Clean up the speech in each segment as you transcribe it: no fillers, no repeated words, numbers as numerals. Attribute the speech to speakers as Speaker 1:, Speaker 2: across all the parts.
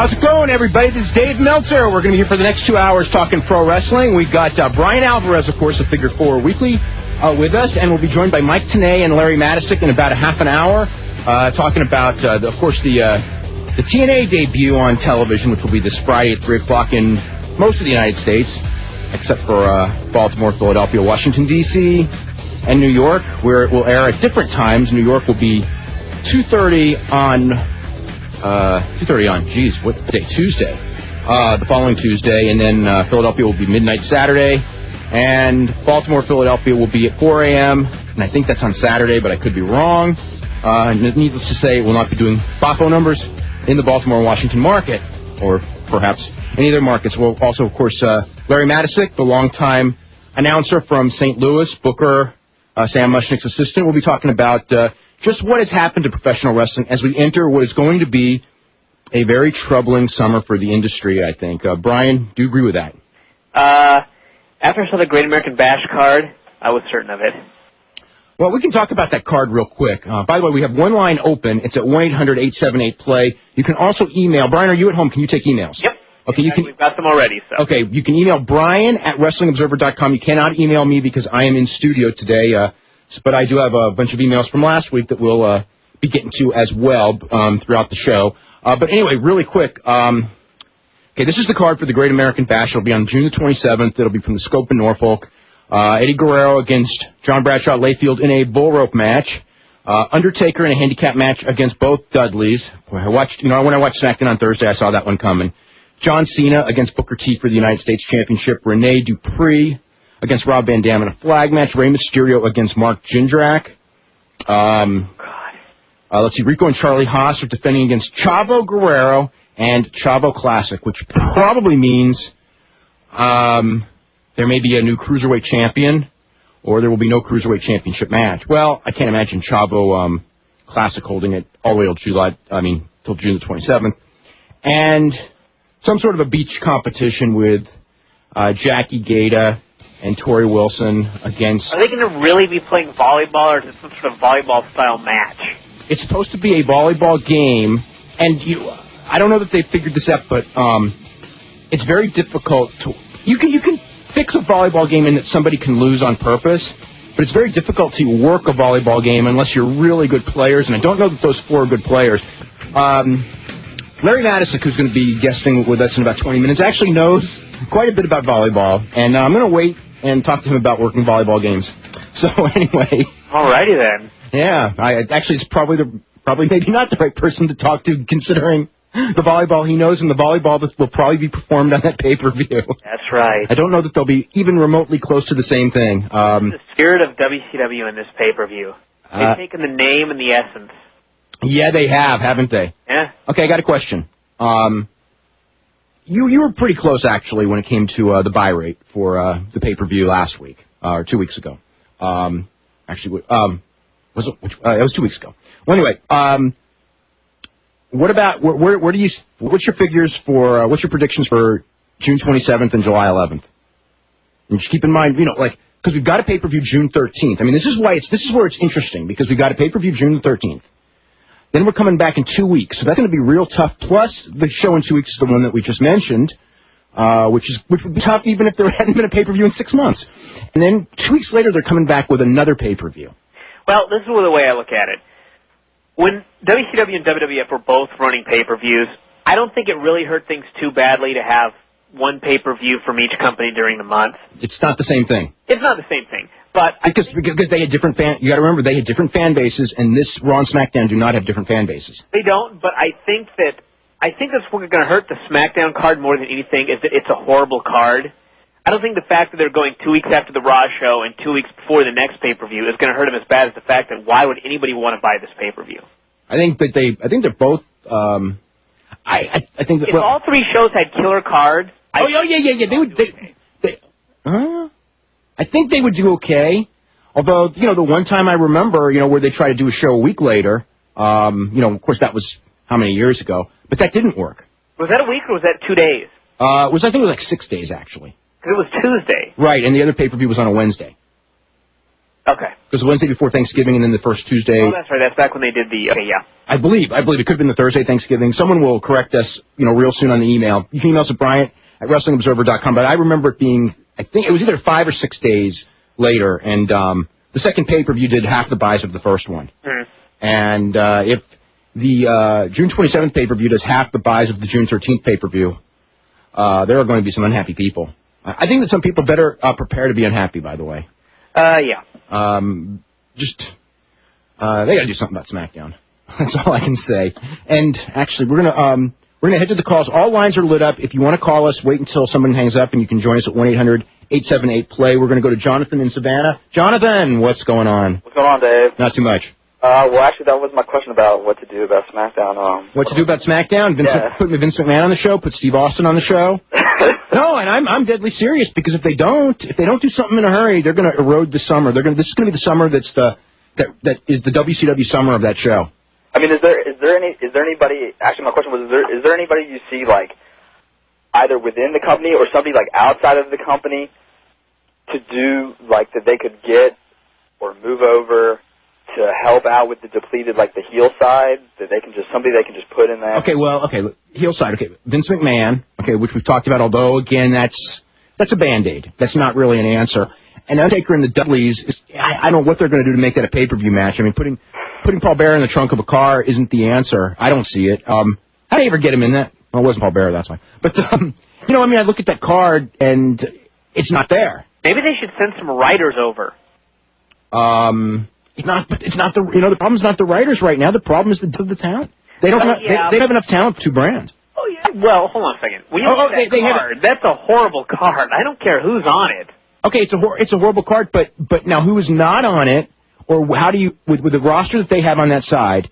Speaker 1: How's it going, everybody? This is Dave Meltzer. We're going to be here for the next 2 hours talking pro wrestling. We've got Bryan Alvarez, of course, of Figure 4 Weekly, with us, and we'll be joined by Mike TENAY and Larry MATYSIK in about a half an hour, talking about, of course, the TENAY debut on television, which will be this Friday at 3 o'clock in most of the United States, except for Baltimore, Philadelphia, Washington, D.C., and New York, where it will air at different times. New York will be 2:30 on... what day? Tuesday. The following Tuesday, and then Philadelphia will be midnight Saturday, and Baltimore, Philadelphia will be at 4 a.m., and I think that's on Saturday, but I could be wrong. Needless to say, it will not be doing Bafo numbers in the Baltimore and Washington market, or perhaps any other markets. Well, also, of course, Larry MATYSIK, the longtime announcer from St. Louis, Booker, Sam Mushnick's assistant, will be talking about just what has happened to professional wrestling as we enter what is going to be a very troubling summer for the industry, I think. Bryan, do you agree with that?
Speaker 2: After I saw the Great American Bash card, I was certain of it.
Speaker 1: Well, we can talk about that card real quick. By the way, we have one line open. It's at 1-800-878-PLAY. You can also email. Bryan, are you at home? Can you take emails?
Speaker 2: Yep.
Speaker 1: Okay,
Speaker 2: We've got them already. So.
Speaker 1: Okay, you can email Bryan at WrestlingObserver.com. You cannot email me because I am in studio today. But I do have a bunch of emails from last week that we'll be getting to as well throughout the show. But anyway, really quick. Okay, this is the card for the Great American Bash. It'll be on June the 27th. It'll be from the Scope in Norfolk. Eddie Guerrero against John Bradshaw Layfield in a bull rope match. Undertaker in a handicap match against both Dudleys. Boy, when I watched SmackDown on Thursday, I saw that one coming. John Cena against Booker T for the United States Championship. Rene Dupree against Rob Van Dam in a flag match. Rey Mysterio against Mark Jindrak. Let's see, Rico and Charlie Haas are defending against Chavo Guerrero and Chavo Classic, which probably means there may be a new Cruiserweight champion, or there will be no Cruiserweight championship match. Well, I can't imagine Chavo Classic holding it all the way till June the 27th. And some sort of a beach competition with Jackie Gata and Tori Wilson against...
Speaker 2: Are they going to really be playing volleyball, or is it some sort of volleyball-style match?
Speaker 1: It's supposed to be a volleyball game, and I don't know that they've figured this out, but it's very difficult to... You can fix a volleyball game in that somebody can lose on purpose, but it's very difficult to work a volleyball game unless you're really good players, and I don't know that those four are good players. Larry MATYSIK, who's going to be guesting with us in about 20 minutes, actually knows quite a bit about volleyball, and I'm going to wait and talk to him about working volleyball games. So anyway.
Speaker 2: Alrighty then.
Speaker 1: Yeah, it's probably maybe not the right person to talk to, considering the volleyball he knows and the volleyball that will probably be performed on that pay-per-view.
Speaker 2: That's right.
Speaker 1: I don't know that they'll be even remotely close to the same thing.
Speaker 2: The spirit of WCW in this pay-per-view. They've taken the name and the essence.
Speaker 1: Yeah, they have, haven't they?
Speaker 2: Yeah.
Speaker 1: Okay, I got a question. You were pretty close, actually, when it came to the buy rate for the pay-per-view last week, or 2 weeks ago. It was 2 weeks ago. Well, anyway, what about, what's your figures for, what's your predictions for June 27th and July 11th? And just keep in mind, because we've got a pay-per-view June 13th. I mean, this is where it's interesting, because we've got a pay-per-view June 13th. Then we're coming back in 2 weeks, so that's going to be real tough. Plus, the show in 2 weeks is the one that we just mentioned, which would be tough even if there hadn't been a pay-per-view in 6 months. And then 2 weeks later, they're coming back with another pay-per-view. Well,
Speaker 2: this is the way I look at it. When WCW and WWF were both running pay-per-views, I don't think it really hurt things too badly to have one pay-per-view from each company during the month.
Speaker 1: It's not the same thing.
Speaker 2: It's not the same thing. But
Speaker 1: because they had different you got to remember, they had different fan bases, and this Raw and SmackDown do not have different fan bases.
Speaker 2: They don't, but I think that's what's going to hurt the SmackDown card more than anything, is that it's a horrible card. I don't think the fact that they're going 2 weeks after the Raw show and 2 weeks before the next pay-per-view is going to hurt them as bad as the fact that why would anybody want to buy this pay-per-view? I think they're both. I think that if all three shows had killer cards.
Speaker 1: I think they would do okay. Although, the one time I remember, where they tried to do a show a week later, of course that was how many years ago, but that didn't work.
Speaker 2: Was that a week or was that 2 days?
Speaker 1: I think it was like 6 days, actually.
Speaker 2: Because it was Tuesday.
Speaker 1: Right, and the other pay-per-view was on a Wednesday.
Speaker 2: Okay.
Speaker 1: Because the Wednesday before Thanksgiving and then the first Tuesday.
Speaker 2: Oh, that's right. That's back when they did the. Okay, yeah.
Speaker 1: I believe it could have been the Thursday Thanksgiving. Someone will correct us, real soon on the email. You can email us at Bryan at WrestlingObserver.com. But I remember it being, I think it was either 5 or 6 days later, and the second pay-per-view did half the buys of the first one.
Speaker 2: Mm-hmm.
Speaker 1: And if the June 27th pay-per-view does half the buys of the June 13th pay-per-view, there are going to be some unhappy people. I think that some people better prepare to be unhappy, by the way.
Speaker 2: Yeah.
Speaker 1: They got to do something about SmackDown. That's all I can say. And actually, we're gonna head to the calls. All lines are lit up. If you want to call us, wait until someone hangs up, and you can join us at 1-800-878-PLAY. We're going to go to Jonathan in Savannah. Jonathan, what's going on?
Speaker 3: What's going on, Dave?
Speaker 1: Not too much.
Speaker 3: Well, actually, that was my question about what to do about SmackDown.
Speaker 1: What to do about SmackDown? Put Vince McMahon on the show. Put Steve Austin on the show. No, and I'm deadly serious, because if they don't do something in a hurry, they're going to erode the summer. This is going to be the summer that is the WCW summer of that show.
Speaker 3: I mean, is there anybody? Actually, my question was: is there anybody you see, like, either within the company or somebody like outside of the company to do, like, that they could get or move over to help out with the depleted, like, the heel side, that somebody they can just put in there?
Speaker 1: Okay, look, heel side. Okay, Vince McMahon. Okay, which we've talked about. Although again, that's a Band-Aid. That's not really an answer. And Undertaker and the Dudleys, I don't know what they're going to do to make that a pay-per-view match. I mean, putting Paul Bearer in the trunk of a car isn't the answer. I don't see it. How do you ever get him in that? Well, it wasn't Paul Bearer, that's why. But, I look at that card, and it's not there.
Speaker 2: Maybe they should send some writers over.
Speaker 1: It's not the problem's not the writers right now. The problem is the talent. They don't have enough talent for two brands.
Speaker 2: Oh, yeah. Well, hold on a second. When you look at that card, that's a horrible card. I don't care who's on it.
Speaker 1: Okay, it's a horrible card, but now who is not on it, or how do you, with the roster that they have on that side,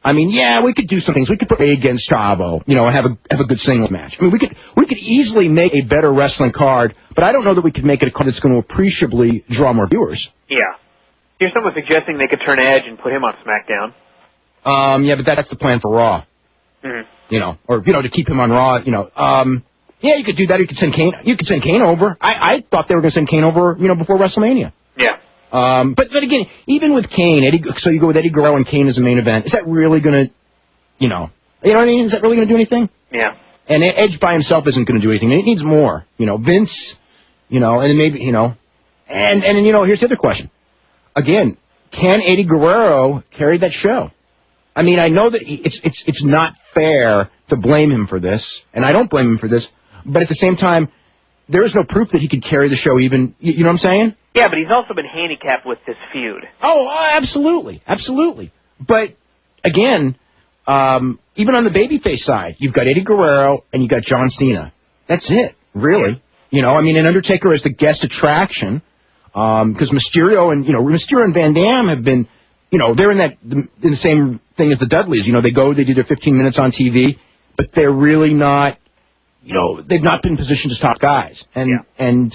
Speaker 1: I mean, yeah, we could do some things. We could put A against Chavo, and have a good singles match. I mean, we could easily make a better wrestling card, but I don't know that we could make it a card that's going to appreciably draw more viewers.
Speaker 2: Yeah. Here's someone suggesting they could turn Edge and put him on SmackDown.
Speaker 1: Yeah, but that's the plan for Raw.
Speaker 2: Mm-hmm.
Speaker 1: To keep him on Raw, yeah, you could do that. You could send Kane over. I thought they were going to send Kane over, before WrestleMania.
Speaker 2: Yeah.
Speaker 1: But again, even with Kane, so you go with Eddie Guerrero and Kane as a main event. Is that really going to, you know what I mean? Is that really going to do anything?
Speaker 2: Yeah.
Speaker 1: And Edge by himself isn't going to do anything. It needs more. Vince, and then maybe, and here's the other question. Again, can Eddie Guerrero carry that show? I mean, I know that it's not fair to blame him for this, and I don't blame him for this. But at the same time, there is no proof that he could carry the show even, you know what I'm saying?
Speaker 2: Yeah, but he's also been handicapped with this feud.
Speaker 1: Oh, absolutely. Absolutely. But, again, even on the babyface side, you've got Eddie Guerrero and you've got John Cena. That's it, really. And Undertaker is the guest attraction, because Mysterio and Van Dam have been, they're in the same thing as the Dudleys. They do their 15 minutes on TV, but they're really not, they've not been positioned as top guys. I think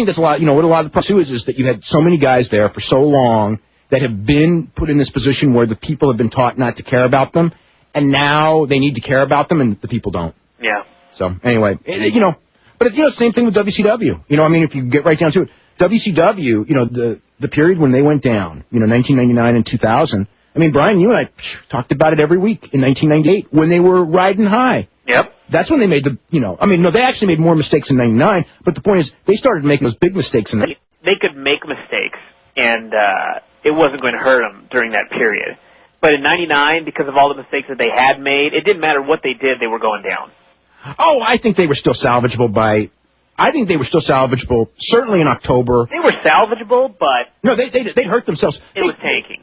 Speaker 1: that's a lot, what a lot of the problem is that you had so many guys there for so long that have been put in this position where the people have been taught not to care about them, and now they need to care about them, and the people don't.
Speaker 2: Yeah.
Speaker 1: So, anyway, but it's, same thing with WCW. If you get right down to it, WCW, the period when they went down, 1999 and 2000, Bryan, you and I talked about it every week in 1998 when they were riding high.
Speaker 2: Yep.
Speaker 1: That's when they made they actually made more mistakes in 99, but the point is they started making those big mistakes in that.
Speaker 2: They could make mistakes, and it wasn't going to hurt them during that period. But in 99, because of all the mistakes that they had made, it didn't matter what they did, they were going down.
Speaker 1: Oh, I think they were still salvageable certainly in October.
Speaker 2: They were salvageable, but...
Speaker 1: No, they'd hurt themselves.
Speaker 2: It was tanking.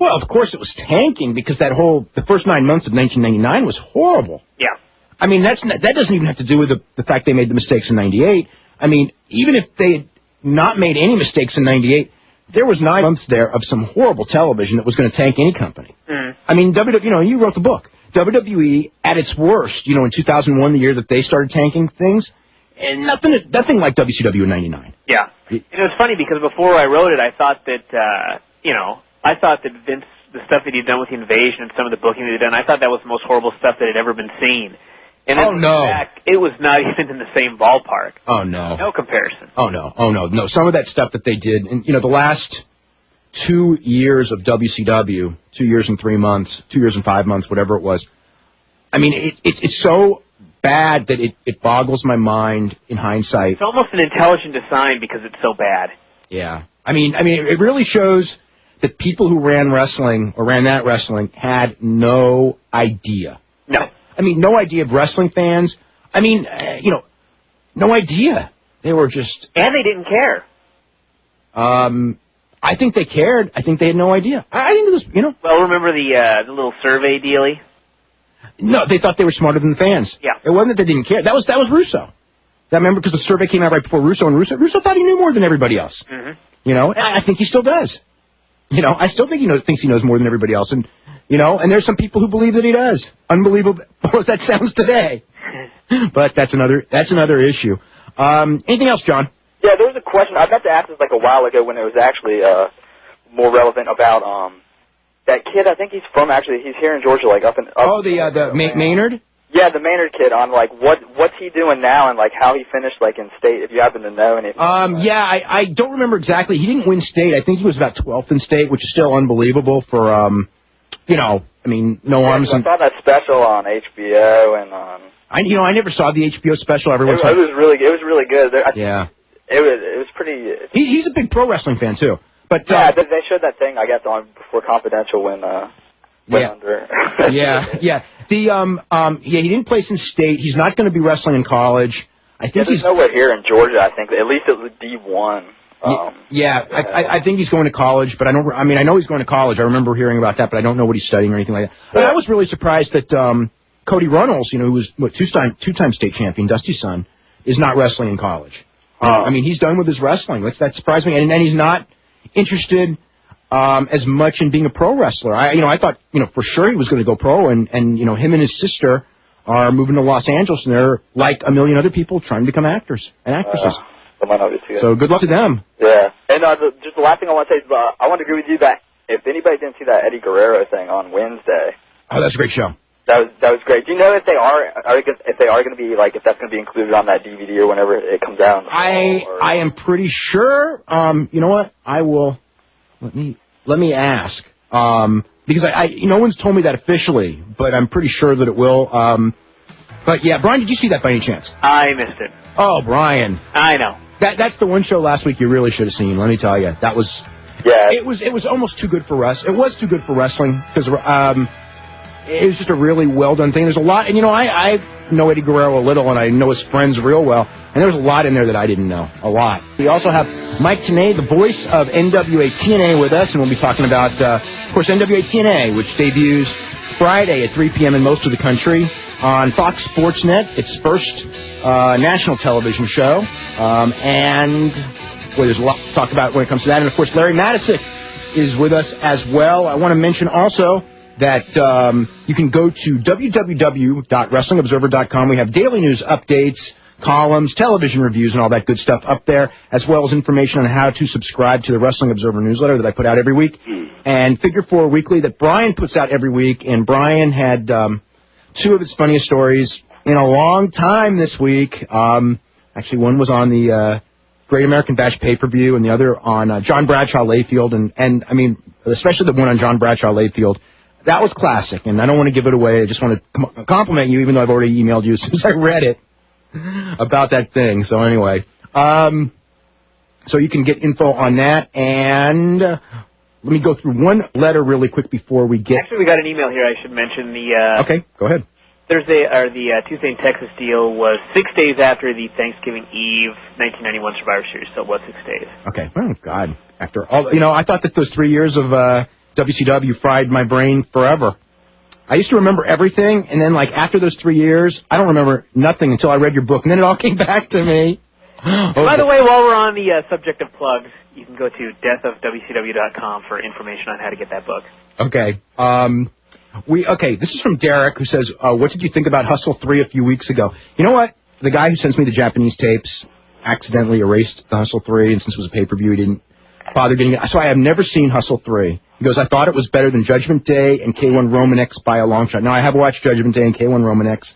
Speaker 1: Well, of course it was tanking, because the first 9 months of 1999 was horrible.
Speaker 2: Yeah.
Speaker 1: That doesn't even have to do with the fact they made the mistakes in 98. Even if they had not made any mistakes in 98, there was 9 months there of some horrible television that was going to tank any company.
Speaker 2: Mm.
Speaker 1: You wrote the book. WWE at its worst, in 2001, the year that they started tanking things, and nothing like WCW in 99.
Speaker 2: Yeah. It's funny because before I wrote it, I thought that, Vince, the stuff that he'd done with the Invasion and some of the booking that he'd done, I thought that was the most horrible stuff that had ever been seen. And back, it was not even in the same ballpark.
Speaker 1: Oh, no.
Speaker 2: No comparison.
Speaker 1: Oh, no. No. Some of that stuff that they did, and, the last 2 years of WCW, 2 years and 3 months, 2 years and 5 months, whatever it was, I mean, it's so bad that it boggles my mind in hindsight.
Speaker 2: It's almost an intelligent design because it's so bad.
Speaker 1: Yeah. I mean, it really shows that people who ran wrestling or ran that wrestling had no idea.
Speaker 2: No.
Speaker 1: I mean, no idea of wrestling fans. I mean, no idea. They were just...
Speaker 2: And they didn't care.
Speaker 1: I think they cared. I think they had no idea. I think it was,
Speaker 2: Well, remember the little survey dealie?
Speaker 1: No, they thought they were smarter than the fans.
Speaker 2: Yeah.
Speaker 1: It wasn't that they didn't care. That was Russo. I remember because the survey came out right before Russo, and Russo thought he knew more than everybody else.
Speaker 2: Mm-hmm.
Speaker 1: And I think he still does. I still think thinks he knows more than everybody else. And, and there's some people who believe that he does. Unbelievable as that sounds today. But that's another issue. Anything else, John?
Speaker 3: Yeah, there was a question. I meant to ask this like a while ago when it was actually more relevant about that kid. I think he's here in Georgia, like up in...
Speaker 1: the Maynard?
Speaker 3: Yeah, the Maynard kid on, like, what's he doing now and, like, how he finished, like, in state, if you happen to know anything.
Speaker 1: Yeah, I don't remember exactly. He didn't win state. I think he was about 12th in state, which is still unbelievable for, no arms.
Speaker 3: I saw that special on HBO and on...
Speaker 1: I never saw the HBO special. Everyone
Speaker 3: it was really good.
Speaker 1: Yeah.
Speaker 3: It was pretty...
Speaker 1: He's a big pro wrestling fan, too. But
Speaker 3: yeah, they showed that thing, I guess, on before Confidential when under.
Speaker 1: Yeah. He didn't place in state. He's not going to be wrestling in college. I think
Speaker 3: there's nowhere here in Georgia. I think at least it was D1.
Speaker 1: I think he's going to college, but I know he's going to college. I remember hearing about that, but I don't know what he's studying or anything like that. But I was really surprised that Cody Runnels, who was two-time state champion, Dusty's son, is not wrestling in college. He's done with his wrestling. That surprised me, and he's not interested as much in being a pro wrestler. I thought, for sure he was going to go pro, and him and his sister are moving to Los Angeles, and they're like a million other people trying to become actors and actresses. So good luck to them.
Speaker 3: Yeah. And just the last thing I want to say is I want to agree with you that if anybody didn't see that Eddie Guerrero thing on Wednesday.
Speaker 1: Oh, that's a great show.
Speaker 3: That was great. Do you know if they are going to be, like, if that's going to be included on that DVD or whenever it comes out?
Speaker 1: I am pretty sure. You know what? I will. Let me ask. Because no one's told me that officially, but I'm pretty sure that it will. But yeah, Brian, did you see that by any chance?
Speaker 2: I missed it.
Speaker 1: Oh, Brian.
Speaker 2: I know.
Speaker 1: That's the one show last week you really should have seen. Let me tell you, that was.
Speaker 3: Yeah.
Speaker 1: It was almost too good for wrestling. It was too good for wrestling because it was just a really well done thing. There's a lot, and I know Eddie Guerrero a little, and I know his friends real well, and there's a lot in there that I didn't know. A lot. We also have Mike TENAY, the voice of NWA TNA, with us, and we'll be talking about, of course, NWA TNA, which debuts Friday at 3 p.m. in most of the country on Fox Sports Net. Its first national television show, and there's a lot to talk about when it comes to that. And, of course, Larry MATYSIK is with us as well. I want to mention also that you can go to www.wrestlingobserver.com. We have daily news updates, columns, television reviews, and all that good stuff up there, as well as information on how to subscribe to the Wrestling Observer newsletter that I put out every week, and Figure 4 Weekly that Bryan puts out every week. And Bryan had two of his funniest stories in a long time this week. Actually, one was on the Great American Bash pay-per-view, and the other on John Bradshaw Layfield, and especially the one on John Bradshaw Layfield. That was classic, and I don't want to give it away. I just want to compliment you, even though I've already emailed you as soon as I read it about that thing. So anyway, so you can get info on that, and let me go through one letter really quick before we get...
Speaker 2: Actually, we got an email here I should mention.
Speaker 1: Okay, go ahead.
Speaker 2: The Tuesday in Texas deal was 6 days after the Thanksgiving Eve 1991 Survivor Series, so it was 6 days.
Speaker 1: Okay, oh, God. After all, I thought that those 3 years of... WCW fried my brain forever. I used to remember everything, and then, after those 3 years, I don't remember nothing until I read your book, and then it all came back to me.
Speaker 2: By the way, while we're on the subject of plugs, you can go to deathofwcw.com for information on how to get that book.
Speaker 1: Okay. This is from Derek, who says, what did you think about Hustle 3 a few weeks ago? You know what? The guy who sends me the Japanese tapes accidentally erased the Hustle 3, and since it was a pay-per-view, he didn't bother getting it. So I have never seen Hustle 3. He goes, I thought it was better than Judgment Day and K1 Roman X by a long shot. Now, I have watched Judgment Day and K1 Roman X,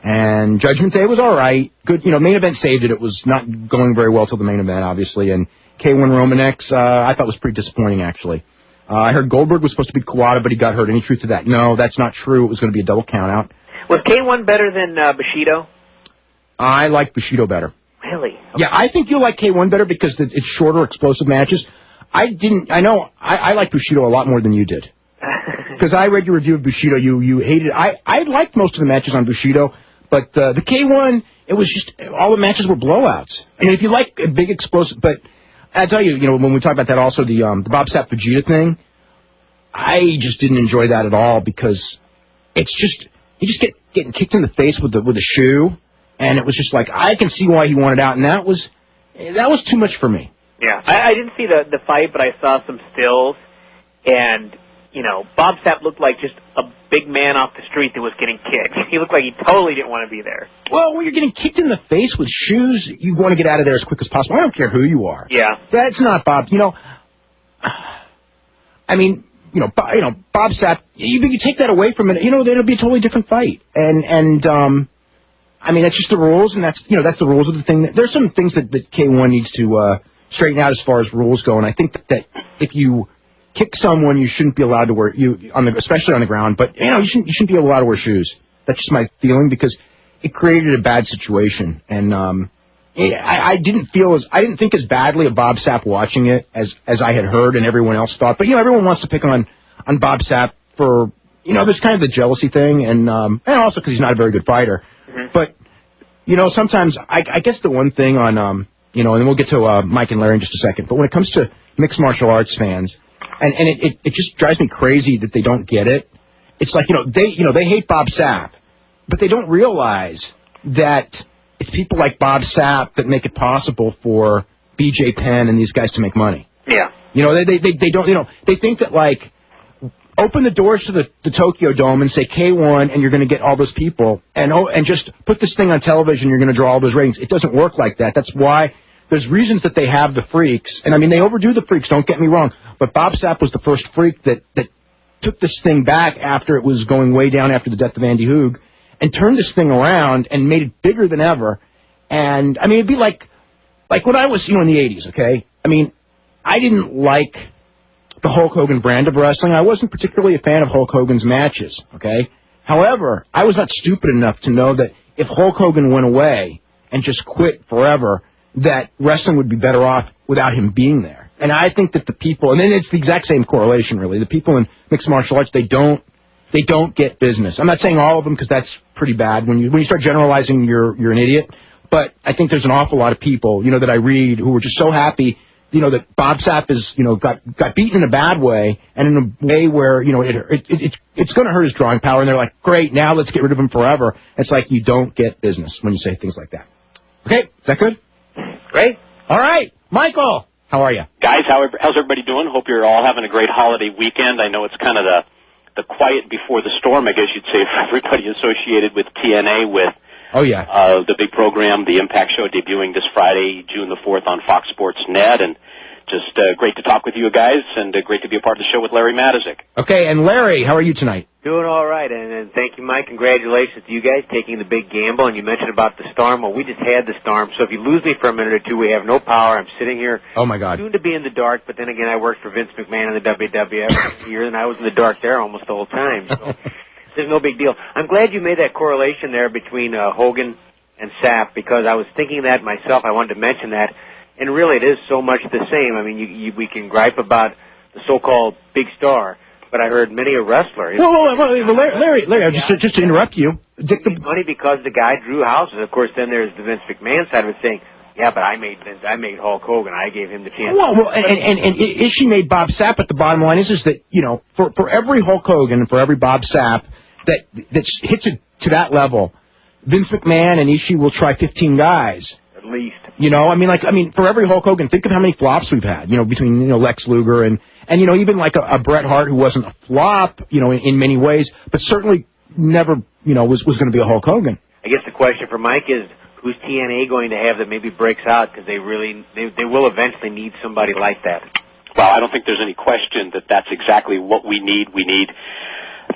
Speaker 1: And Judgment Day was all right. Good, main event saved it. It was not going very well till the main event, obviously. And K1 Roman X, I thought was pretty disappointing, actually. I heard Goldberg was supposed to beat Kawada, but he got hurt. Any truth to that? No, that's not true. It was going to be a double countout.
Speaker 2: Was K1 better than Bushido?
Speaker 1: I like Bushido better.
Speaker 2: Really? Okay.
Speaker 1: Yeah, I think you'll like K1 better because it's shorter, explosive matches. I like Bushido a lot more than you did. Because I read your review of Bushido, you hated it. I liked most of the matches on Bushido, but the K1, it was just, all the matches were blowouts. I mean, if you like a big explosive, but I tell you, when we talk about that also, the Bob Sapp Vegeta thing, I just didn't enjoy that at all because it's just, you just getting kicked in the face with a shoe, and it was just like, I can see why he wanted out, and that was too much for me.
Speaker 2: Yeah, I didn't see the fight, but I saw some stills, and, Bob Sapp looked like just a big man off the street that was getting kicked. He looked like he totally didn't want to be there. Well,
Speaker 1: when you're getting kicked in the face with shoes, you want to get out of there as quick as possible. I don't care who you are.
Speaker 2: Yeah.
Speaker 1: That's not Bob. I mean, Bob Sapp, you take that away from it, it'll be a totally different fight. And I mean, that's just the rules, and that's the rules of the thing. There's some things that K1 needs to straighten out as far as rules go, and I think that if you kick someone, you shouldn't be allowed to wear especially on the ground. But you shouldn't be allowed to wear shoes. That's just my feeling because it created a bad situation. And I didn't think as badly of Bob Sapp watching it as I had heard and everyone else thought. But everyone wants to pick on Bob Sapp for there's kind of the jealousy thing, and also because he's not a very good fighter. Mm-hmm. But sometimes I guess the one thing on and then we'll get to Mike and Larry in just a second. But when it comes to mixed martial arts fans. And it just drives me crazy that they don't get it. It's like, they hate Bob Sapp, but they don't realize that it's people like Bob Sapp that make it possible for BJ Penn and these guys to make money.
Speaker 2: Yeah.
Speaker 1: They don't, they think that, like, open the doors to the Tokyo Dome and say K1 and you're going to get all those people and just put this thing on television, you're going to draw all those ratings. It doesn't work like that. That's why there's reasons that they have the freaks. And, I mean, they overdo the freaks, don't get me wrong. But Bob Sapp was the first freak that took this thing back after it was going way down after the death of Andy Hoog and turned this thing around and made it bigger than ever. And, I mean, it'd be like when I was, in the 80s, okay? I mean, I didn't like the Hulk Hogan brand of wrestling. I wasn't particularly a fan of Hulk Hogan's matches, okay? However, I was not stupid enough to know that if Hulk Hogan went away and just quit forever, that wrestling would be better off without him being there. And I think that the people, and then it's the exact same correlation, really. The people in mixed martial arts, they don't get business. I'm not saying all of them because that's pretty bad. When you start generalizing, you're an idiot. But I think there's an awful lot of people, that I read who were just so happy, that Bob Sapp is, got beaten in a bad way and in a way where, it's going to hurt his drawing power. And they're like, great, now let's get rid of him forever. It's like you don't get business when you say things like that. Okay, is that good?
Speaker 2: Great.
Speaker 1: All right, Michael. How are you?
Speaker 4: Guys, how's everybody doing? Hope you're all having a great holiday weekend. I know it's kind of the quiet before the storm, I guess you'd say, for everybody associated with TNA with the big program, the Impact Show, debuting this Friday, June the 4th on Fox Sports Net. And just great to talk with you guys, and great to be a part of the show with Larry MATYSIK.
Speaker 1: Okay, and Larry, how are you tonight?
Speaker 2: Doing all right, and thank you, Mike. Congratulations to you guys taking the big gamble. And you mentioned about the storm. Well, we just had the storm, so if you lose me for a minute or two, we have no power. I'm sitting here.
Speaker 1: Oh my God.
Speaker 2: Soon to be in the dark, but then again, I worked for Vince McMahon in the WWF here, and I was in the dark there almost the whole time. So there's no big deal. I'm glad you made that correlation there between Hogan and Sapp, because I was thinking that myself. I wanted to mention that. And really, it is so much the same. I mean, we can gripe about the so-called big star, but I heard many a wrestler.
Speaker 1: Larry, just to interrupt you.
Speaker 2: It's funny because the guy drew houses. Of course, then there's the Vince McMahon side of it saying, yeah, but I made Hulk Hogan. I gave him the chance.
Speaker 1: Well, and she made Bob Sapp, but the bottom line is that, for every Hulk Hogan and for every Bob Sapp that hits it to that level, Vince McMahon and Ishii will try 15 guys.
Speaker 2: At least.
Speaker 1: For every Hulk Hogan, think of how many flops we've had, between, Lex Luger and even like a Bret Hart who wasn't a flop, in many ways, but certainly never, was going to be a Hulk Hogan.
Speaker 2: I guess the question for Mike is, who's TNA going to have that maybe breaks out? Because they will eventually need somebody like that.
Speaker 4: Well, I don't think there's any question that that's exactly what we need. We need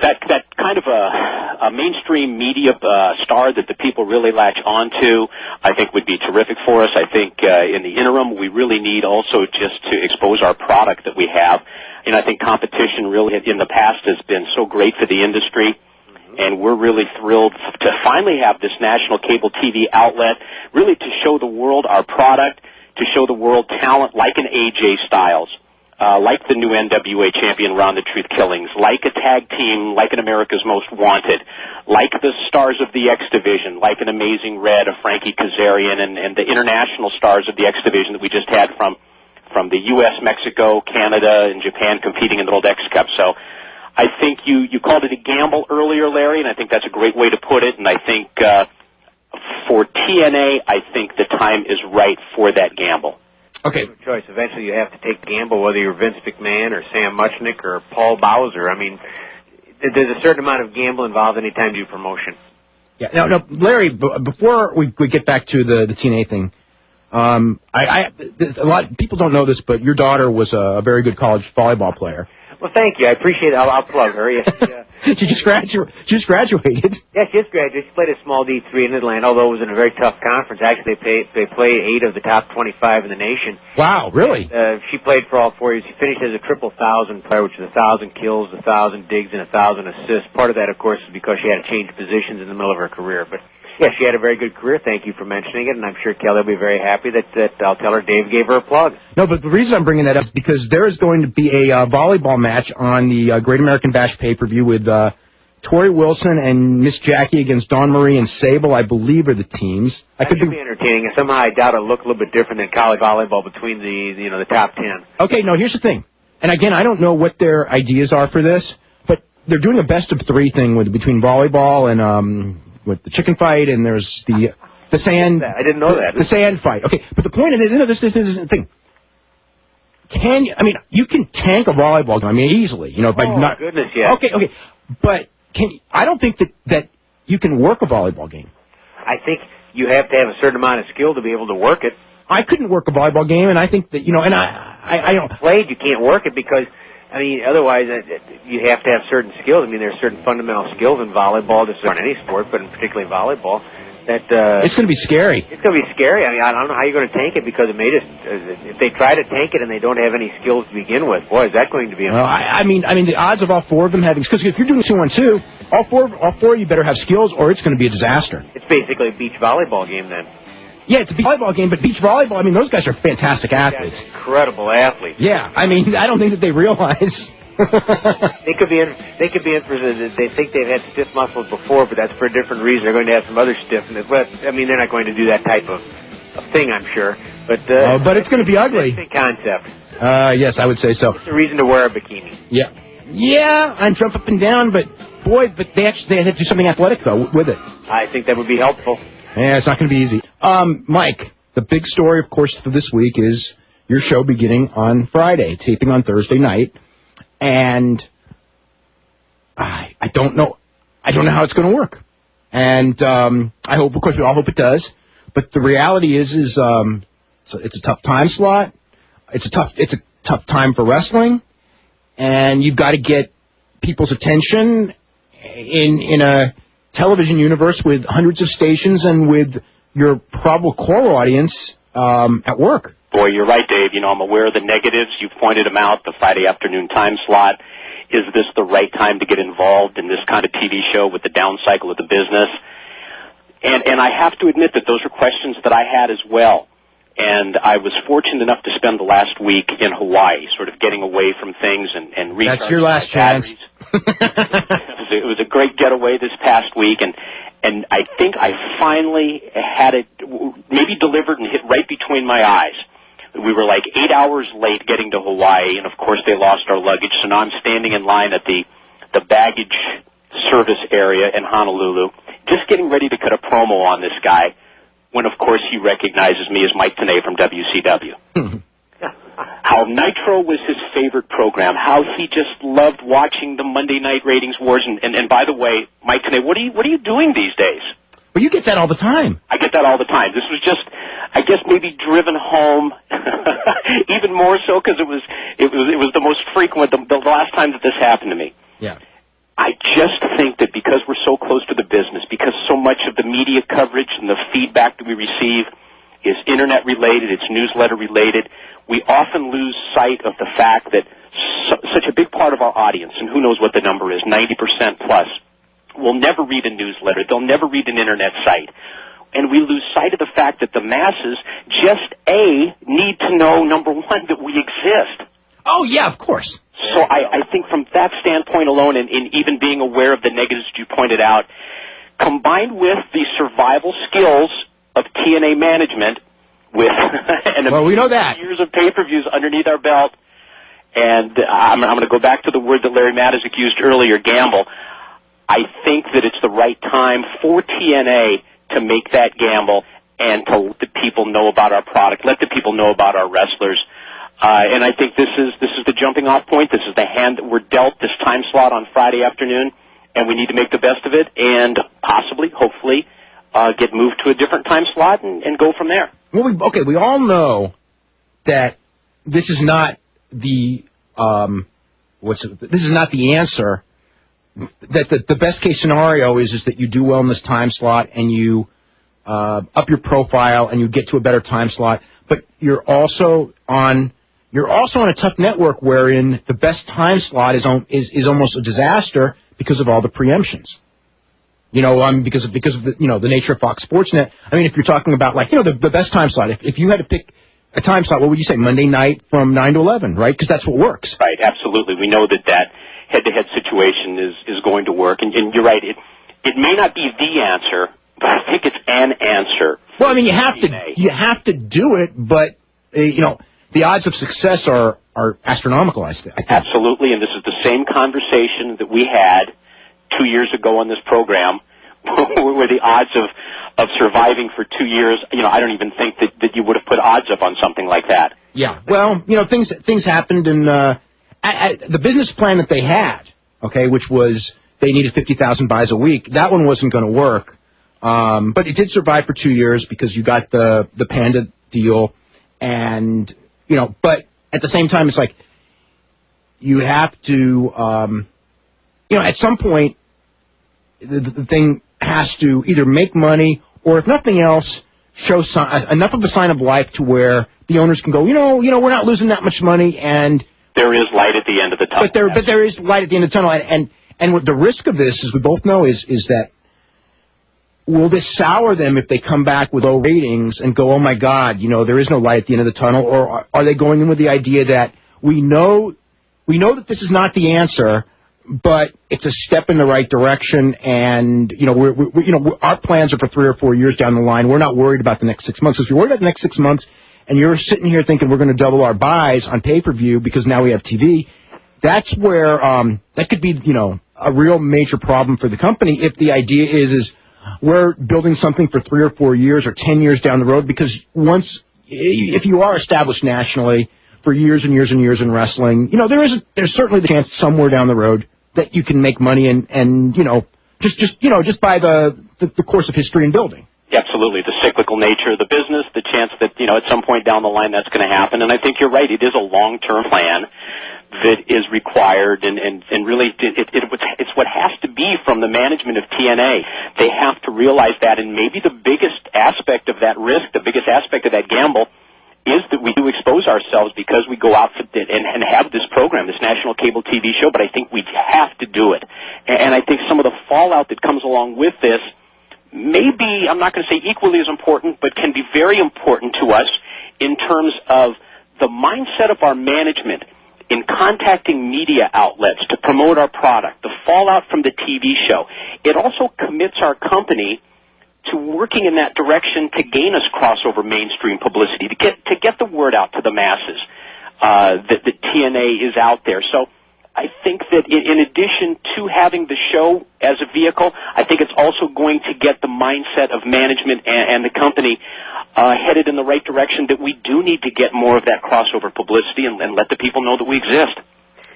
Speaker 4: that kind of a mainstream media star that the people really latch onto, I think would be terrific for us. I think in the interim, we really need also just to expose our product that we have. And I think competition really in the past has been so great for the industry. And we're really thrilled to finally have this national cable TV outlet, really to show the world our product, to show the world talent like an AJ Styles, like the new NWA champion Ron the Truth Killings, like a tag team, like an America's Most Wanted, like the stars of the X Division, like an Amazing Red, a Frankie Kazarian, and the international stars of the X Division that we just had from the U.S., Mexico, Canada, and Japan competing in the World X Cup. So I think you called it a gamble earlier, Larry, and I think that's a great way to put it. And I think for TNA, I think the time is right for that gamble.
Speaker 5: Okay. Choice. Eventually, you have to take a gamble, whether you're Vince McMahon or Sam Muchnick or Paul Bowser. I mean, there's a certain amount of gamble involved anytime you do promotion.
Speaker 1: Yeah. No, Larry. Before we get back to the TNA thing, a lot of people don't know this, but your daughter was a very good college volleyball player.
Speaker 5: Well, thank you. I appreciate it. I'll plug her. Yes.
Speaker 1: She just graduated.
Speaker 5: Yeah, she just graduated. She played a small D3 in Atlanta, although it was in a very tough conference. Actually, they played 8 of the top 25 in the nation.
Speaker 1: Wow, really?
Speaker 5: She played for all 4 years. She finished as a triple 1,000 player, which is 1,000 kills, 1,000 digs, and 1,000 assists. Part of that, of course, is because she had to change positions in the middle of her career. But yeah, she had a very good career. Thank you for mentioning it, and I'm sure Kelly will be very happy that I'll tell her Dave gave her a plug.
Speaker 1: No, but the reason I'm bringing that up is because there is going to be a volleyball match on the Great American Bash pay-per-view with Tori Wilson and Miss Jackie against Dawn Marie and Sable, I believe, are the teams.
Speaker 5: That could be entertaining, and somehow I doubt it'll look a little bit different than college volleyball between the top 10.
Speaker 1: Okay, no, here's the thing. And again, I don't know what their ideas are for this, but they're doing a best-of-3 thing between volleyball and with the chicken fight, and there's the sand.
Speaker 5: I didn't know that.
Speaker 1: The sand fight. Okay, but the point is, this isn't the thing. You can tank a volleyball game, easily, by not.
Speaker 5: Goodness, yeah.
Speaker 1: Okay, but I don't think that you can work a volleyball game.
Speaker 5: I think you have to have a certain amount of skill to be able to work it.
Speaker 1: I couldn't work a volleyball game, and I think that, and I don't.
Speaker 5: Played, you can't work it because, otherwise you have to have certain skills. There are certain fundamental skills in volleyball, just on any sport, but in particularly volleyball, that
Speaker 1: it's going to be scary.
Speaker 5: It's going to be scary. I don't know how you're going to tank it because it may just if they try to tank it and they don't have any skills to begin with, boy, is that going to be.
Speaker 1: Well, the odds of all 4 of them having, because if you're doing 2-on-2, all four of you better have skills, or it's going to be a disaster.
Speaker 5: It's basically a beach volleyball game then.
Speaker 1: Yeah, it's a beach volleyball game, but beach volleyball, those guys are fantastic athletes.
Speaker 5: Incredible athletes.
Speaker 1: Yeah, I don't think that they realize.
Speaker 5: They could be in for. They think they've had stiff muscles before, but that's for a different reason. They're going to have some other stiffness. But they're not going to do that type of thing, I'm sure. But
Speaker 1: it's going to be ugly.
Speaker 5: Interesting concept.
Speaker 1: Yes, I would say so.
Speaker 5: It's a reason to wear a bikini.
Speaker 1: Yeah, and jump up and down, but they have to do something athletic though with it.
Speaker 5: I think that would be helpful.
Speaker 1: Yeah, it's not going to be easy. Mike, the big story, of course, for this week is your show beginning on Friday, taping on Thursday night. And I don't know how it's going to work. And I hope, of course, we all hope it does. But the reality is it's a tough time slot. It's a tough time for wrestling, and you've got to get people's attention in a television universe with hundreds of stations and with your probable core audience at work.
Speaker 4: Boy, you're right, Dave. I'm aware of the negatives. You've pointed them out, the Friday afternoon time slot. Is this the right time to get involved in this kind of TV show with the down cycle of the business? And I have to admit that those are questions that I had as well. And I was fortunate enough to spend the last week in Hawaii, sort of getting away from things and recharging.
Speaker 1: That's your last chance.
Speaker 4: It was a great getaway this past week, and I think I finally had it maybe delivered and hit right between my eyes. We were like 8 hours late getting to Hawaii, and of course they lost our luggage, so now I'm standing in line at the baggage service area in Honolulu, just getting ready to cut a promo on this guy, when of course he recognizes me as Mike TENAY from WCW. How Nitro was his favorite program, how he just loved watching the Monday Night Ratings Wars, and by the way, Mike TENAY, what are you doing these days?
Speaker 1: Well, you get that all the time.
Speaker 4: I get that all the time. This was just, I guess, maybe driven home even more so because it was the most frequent, the last time that this happened to me.
Speaker 1: Yeah.
Speaker 4: I just think that because we're so close to the business, because so much of the media coverage and the feedback that we receive is internet related, it's newsletter related, we often lose sight of the fact that such a big part of our audience, and who knows what the number is, 90% plus, will never read a newsletter. They'll never read an internet site. And we lose sight of the fact that the masses just, need to know, number one, that we exist.
Speaker 1: Oh, yeah, of course.
Speaker 4: So I think from that standpoint alone, and even being aware of the negatives you pointed out, combined with the survival skills of TNA management, with
Speaker 1: well, we know that.
Speaker 4: Years of pay-per-views underneath our belt, and I'm going to go back to the word that Larry MATYSIK used earlier, gamble. I think that it's the right time for TNA to make that gamble and to let the people know about our product, let the people know about our wrestlers. And I think this is the jumping off point. This is the hand that we're dealt, this time slot on Friday afternoon, and we need to make the best of it and possibly, hopefully, get moved to a different time slot and go from there.
Speaker 1: Well, we all know that this is not the this is not the answer. That the best case scenario is that you do well in this time slot and you up your profile and you get to a better time slot, but you're also on a tough network wherein the best time slot is almost a disaster because of all the preemptions. Because of the the nature of Fox Sports Net. I mean, if you're talking about the best time slot, if you had to pick a time slot, what would you say? Monday night from 9 to 11, right? Because that's what works.
Speaker 4: Right, absolutely. We know that head-to-head situation is going to work, and you're right. It may not be the answer, but I think it's an answer.
Speaker 1: Well, I mean, you have to do it, but the odds of success are astronomical, I think.
Speaker 4: Absolutely, and this is the same conversation that we had 2 years ago on this program, where the odds of surviving for 2 years, I don't even think that you would have put odds up on something like that.
Speaker 1: Yeah, well, things happened, and the business plan that they had, which was they needed 50,000 buys a week, that one wasn't going to work. But it did survive for 2 years because you got the Panda deal, and but at the same time, it's like you have to, at some point, the thing has to either make money or, if nothing else, show enough of a sign of life to where the owners can go, we're not losing that much money, and
Speaker 4: there is light at the end of the tunnel.
Speaker 1: But there is light at the end of the tunnel, and what the risk of this, as we both know, is that will this sour them if they come back with low ratings and go, oh my God, there is no light at the end of the tunnel, or are they going in with the idea that we know that this is not the answer, but it's a step in the right direction, and our plans are for 3 or 4 years down the line. We're not worried about the next 6 months. Because if you're worried about the next 6 months, and you're sitting here thinking we're going to double our buys on pay-per-view because now we have TV, that's where that could be a real major problem for the company. If the idea is we're building something for 3 or 4 years or 10 years down the road, because if you are established nationally for years and years and years in wrestling, there's certainly the chance somewhere down the road that you can make money and just by the course of history and building.
Speaker 4: Absolutely. The cyclical nature of the business, the chance that, at some point down the line that's going to happen. And I think you're right. It is a long-term plan that is required, and really it's what has to be from the management of TNA. They have to realize that, and maybe the biggest aspect of that risk, the biggest aspect of that gamble, is that we do expose ourselves because we go out and have this program, this national cable TV show, but I think we have to do it. And I think some of the fallout that comes along with this may be, I'm not going to say equally as important, but can be very important to us in terms of the mindset of our management in contacting media outlets to promote our product, the fallout from the TV show. It also commits our company to working in that direction to gain us crossover mainstream publicity, to get the word out to the masses that TNA is out there. So I think that in addition to having the show as a vehicle, I think it's also going to get the mindset of management and the company headed in the right direction, that we do need to get more of that crossover publicity and let the people know that we exist.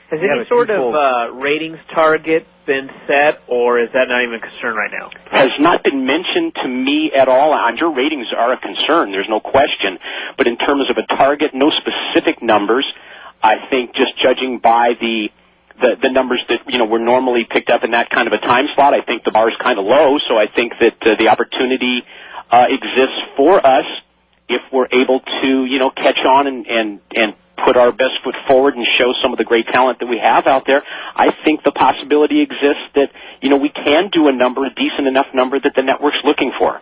Speaker 2: Has any sort of ratings target been set, or is that not even a concern right now?
Speaker 4: Has not been mentioned to me at all. I'm sure ratings are a concern, there's no question. But in terms of a target, no specific numbers. I think just judging by the the numbers that, were normally picked up in that kind of a time slot. I think the bar is kind of low, so I think that the opportunity exists for us if we're able to, catch on and put our best foot forward and show some of the great talent that we have out there. I think the possibility exists that, we can do a decent enough number that the network's looking for.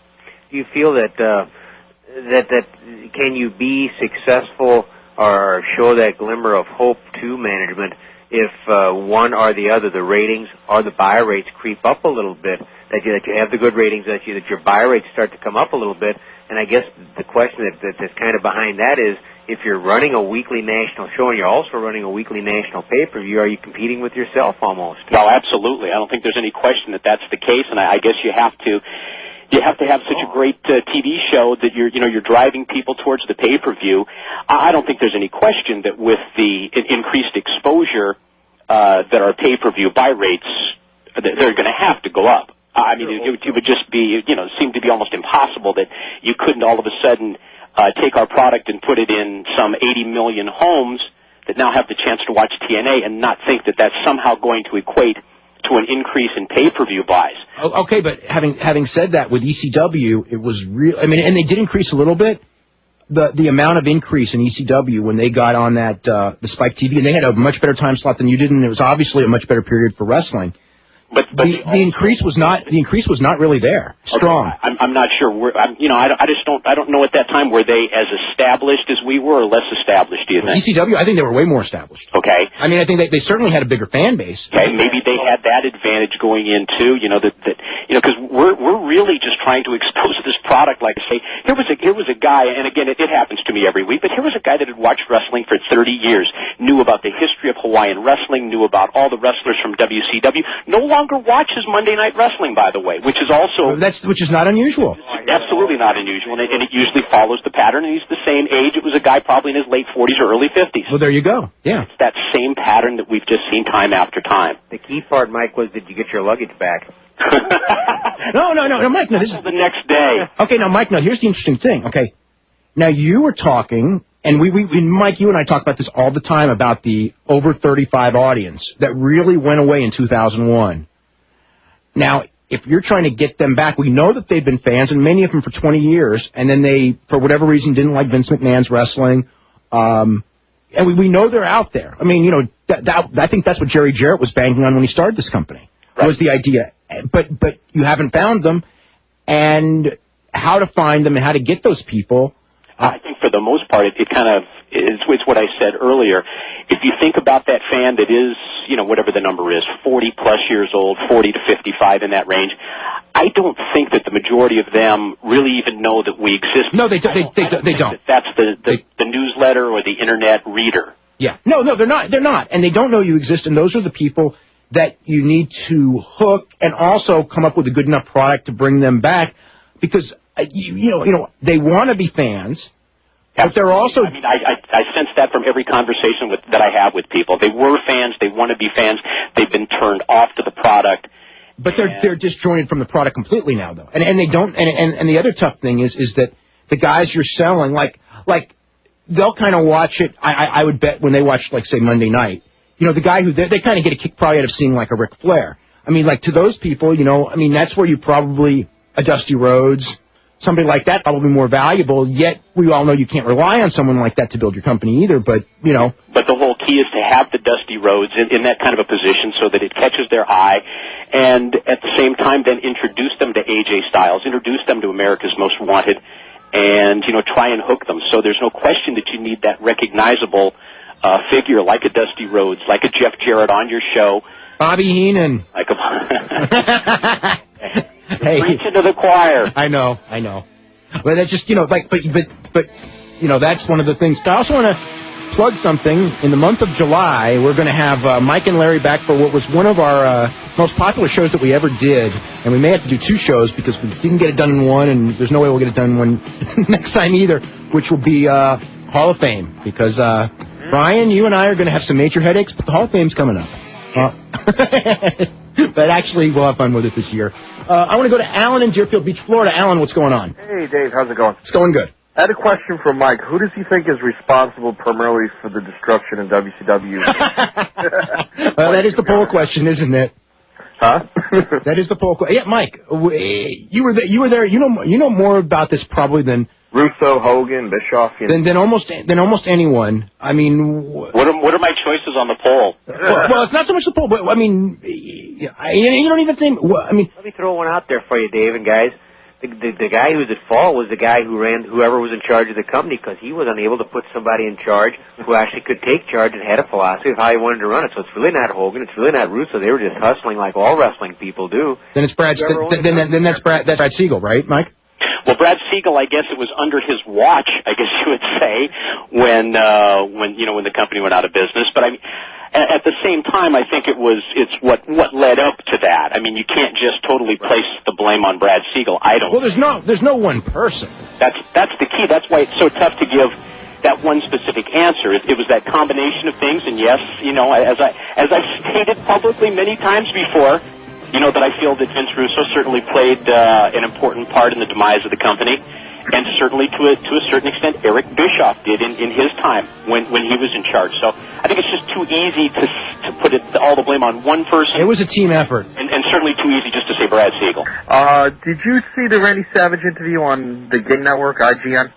Speaker 5: Do you feel that can you be successful or show that glimmer of hope to management if one or the other, the ratings or the buy rates creep up a little bit, that you have the good ratings, that your buy rates start to come up a little bit? And I guess the question that's kind of behind that is, if you're running a weekly national show and you're also running a weekly national pay-per-view, are you competing with yourself almost?
Speaker 4: Well, absolutely. I don't think there's any question that that's the case, and I guess you have to have such a great TV show that you're driving people towards the pay-per-view. I don't think there's any question that with the increased exposure that our pay-per-view buy rates, they're going to have to go up. I mean, it would just be, seem to be almost impossible that you couldn't all of a sudden take our product and put it in some 80 million homes that now have the chance to watch TNA and not think that that's somehow going to equate to an increase in pay-per-view buys.
Speaker 1: Okay, but having said that, with ECW, it was real. I mean, and they did increase a little bit. The amount of increase in ECW when they got on that the Spike TV, and they had a much better time slot than you did, and it was obviously a much better period for wrestling.
Speaker 4: But
Speaker 1: the increase was not really there. Strong.
Speaker 4: Okay. I'm not sure. I don't know at that time, were they as established as we were or less established, do you think?
Speaker 1: ECW, I think they were way more established.
Speaker 4: Okay.
Speaker 1: I mean, I think they certainly had a bigger fan base.
Speaker 4: Okay, maybe they had that advantage going in too, because we're really just trying to expose this product. Like, say, here was a guy, and again, it happens to me every week, but here was a guy that had watched wrestling for 30 years, knew about the history of Hawaiian wrestling, knew about all the wrestlers from WCW, no longer watches Monday Night Wrestling, by the way, which is also...
Speaker 1: Which is not unusual.
Speaker 4: Absolutely not unusual, and it usually follows the pattern, and he's the same age. It was a guy probably in his late 40s or early 50s.
Speaker 1: Well, there you go. Yeah.
Speaker 4: It's that same pattern that we've just seen time after time.
Speaker 5: The key part, Mike, was did you get your luggage back?
Speaker 1: No, Mike, no, this is...
Speaker 4: the next day.
Speaker 1: Okay, now, Mike, here's the interesting thing, okay? Now, you were talking... And Mike, you and I talk about this all the time about the over 35 audience that really went away in 2001. Now, if you're trying to get them back, we know that they've been fans, and many of them for 20 years, and then they, for whatever reason, didn't like Vince McMahon's wrestling. And we know they're out there. I mean, I think that's what Jerry Jarrett was banking on when he started this company. Right. Was the idea. But you haven't found them, and how to find them and how to get those people.
Speaker 4: I think for the most part, it's what I said earlier. If you think about that fan that is, whatever the number is, 40-plus years old, 40 to 55 in that range, I don't think that the majority of them really even know that we exist.
Speaker 1: No, they don't.
Speaker 4: That's the newsletter or the Internet reader.
Speaker 1: Yeah. No, they're not. They're not. And they don't know you exist, and those are the people that you need to hook and also come up with a good enough product to bring them back because... they want to be fans, but they're also...
Speaker 4: I mean, I sense that from every conversation that I have with people. They were fans. They want to be fans. They've been turned off to the product.
Speaker 1: But they're disjointed from the product completely now, though. And they don't... And the other tough thing is that the guys you're selling, like they'll kind of watch it, I would bet, when they watch, like, say, Monday Night, the guy who... They kind of get a kick probably out of seeing, like, a Ric Flair. I mean, like, to those people, that's where you probably... A Dusty Rhodes... Something like that probably more valuable, yet we all know you can't rely on someone like that to build your company either, but,
Speaker 4: But the whole key is to have the Dusty Rhodes in that kind of a position so that it catches their eye, and at the same time then introduce them to AJ Styles, introduce them to America's Most Wanted, and, try and hook them. So there's no question that you need that recognizable figure like a Dusty Rhodes, like a Jeff Jarrett on your show.
Speaker 1: Bobby Heenan.
Speaker 4: Like a...
Speaker 1: Hey,
Speaker 4: preach into the choir.
Speaker 1: I know. But that's just, but that's one of the things. I also want to plug something. In the month of July, we're going to have Mike and Larry back for what was one of our most popular shows that we ever did. And we may have to do two shows because we didn't get it done in one, and there's no way we'll get it done in one next time either, which will be Hall of Fame. Because, Bryan, you and I are going to have some major headaches, but the Hall of Fame's coming up. But actually, we'll have fun with it this year. I want to go to Alan in Deerfield Beach, Florida. Alan, what's going on?
Speaker 6: Hey, Dave. How's it going?
Speaker 1: It's going good.
Speaker 6: I had a question for Mike. Who does he think is responsible primarily for the destruction in WCW?
Speaker 1: That is the poll question, isn't it?
Speaker 6: Huh?
Speaker 1: That is the poll question. Yeah, Mike, you were there. You know more about this probably than
Speaker 6: Russo, Hogan, Bischoff.
Speaker 1: Than almost anyone. I mean,
Speaker 4: what are my choices on the poll?
Speaker 1: Well, it's not so much the poll, but I mean, you don't even think. Well, I mean,
Speaker 5: let me throw one out there for you, Dave and guys. The guy who's at fault was the guy who ran, whoever was in charge of the company, because he was unable to put somebody in charge who actually could take charge and had a philosophy of how he wanted to run it. So it's really not Hogan, it's really not Russo. They were just hustling like all wrestling people do.
Speaker 1: Then it's Brad. Then that's Brad Siegel, right, Mike?
Speaker 4: Well, Brad Siegel, I guess it was under his watch, I guess you would say, when the company went out of business. But I mean, at the same time, I think it's what led up to that. I mean, you can't just totally place the blame on Brad Siegel. I don't.
Speaker 1: Well, there's no one person.
Speaker 4: That's the key. That's why it's so tough to give that one specific answer. It was that combination of things. And yes, as I stated publicly many times before, that I feel that Vince Russo certainly played an important part in the demise of the company. And certainly, to a certain extent, Eric Bischoff did in his time when he was in charge. So I think it's just too easy to put all the blame on one person.
Speaker 1: It was a team effort.
Speaker 4: And certainly too easy just to say Brad Siegel.
Speaker 6: Did you see the Randy Savage interview on the Game Network, IGN?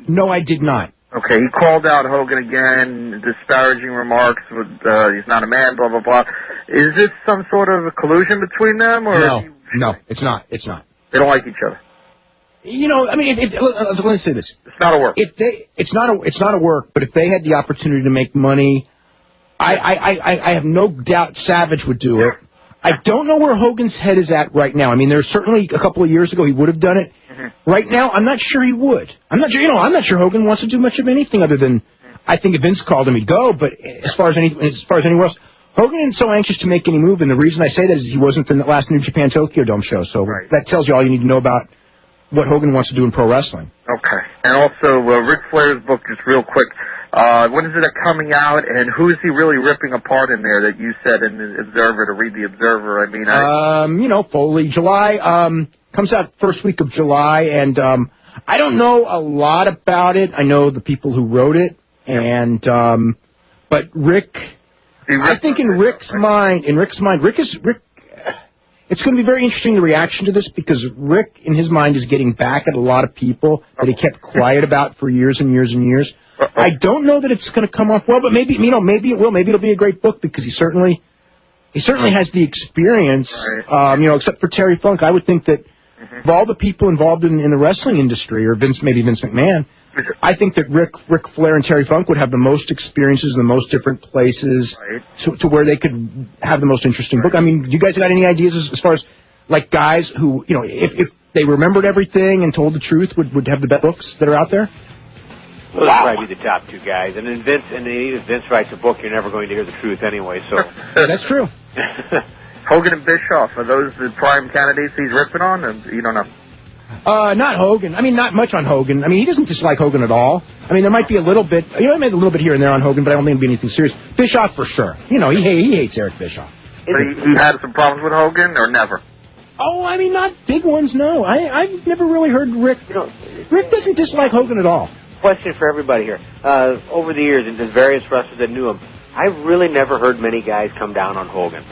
Speaker 1: No, I did not.
Speaker 6: Okay, he called out Hogan again, disparaging remarks with, he's not a man, blah, blah, blah. Is this some sort of a collusion between them? Or
Speaker 1: No, it's not. It's not.
Speaker 6: They don't like each other.
Speaker 1: I mean, let me say this.
Speaker 6: It's not a work.
Speaker 1: It's not a work, but if they had the opportunity to make money, I have no doubt Savage would do it. I don't know where Hogan's head is at right now. I mean, there's certainly a couple of years ago he would have done it. Mm-hmm. Right now, I'm not sure he would. I'm not sure Hogan wants to do much of anything other than, I think if Vince called him, he'd go. But as far as anywhere else, Hogan isn't so anxious to make any move. And the reason I say that is he wasn't in the last New Japan Tokyo Dome show. So that tells you all you need to know about what Hogan wants to do in pro wrestling. Okay.
Speaker 6: And also, Ric Flair's book, just real quick. When is it coming out, and who is he really ripping apart in there that you said in the Observer, to read the Observer? I mean, Foley, July, comes out first week of July, and I don't know a lot about it. I know the people who wrote it, and but Rick, I think in Rick's mind, Rick is it's going to be very interesting, the reaction to this, because Rick, in his mind, is getting back at a lot of people that he kept quiet about for years and years and years. I don't know that it's going to come off well, but maybe it will. Maybe it'll be a great book, because he certainly has the experience. Except for Terry Funk, I would think that of all the people involved in the wrestling industry, or Vince McMahon, I think that Ric Flair and Terry Funk would have the most experiences in the most different places to where they could have the most interesting book. I mean, you guys got any ideas as far as like guys who, if they remembered everything and told the truth, would have the best books that are out there?
Speaker 5: Those would probably be the top two guys. And then even if Vince writes a book, you're never going to hear the truth anyway. So
Speaker 1: that's true.
Speaker 6: Hogan and Bischoff, are those the prime candidates he's ripping on? Or you don't know?
Speaker 1: Not Hogan. I mean, not much on Hogan. I mean, he doesn't dislike Hogan at all. I mean, there might be a little bit, he made a little bit here and there on Hogan, but I don't think it'd be anything serious. Bischoff for sure. He hates Eric Bischoff.
Speaker 6: So he had some problems with Hogan, or never?
Speaker 1: Oh, I mean, not big ones, no. I've never really heard Rick. Rick doesn't dislike Hogan at all.
Speaker 5: Question for everybody here. Over the years, and the various wrestlers that knew him, I've really never heard many guys come down on Hogan.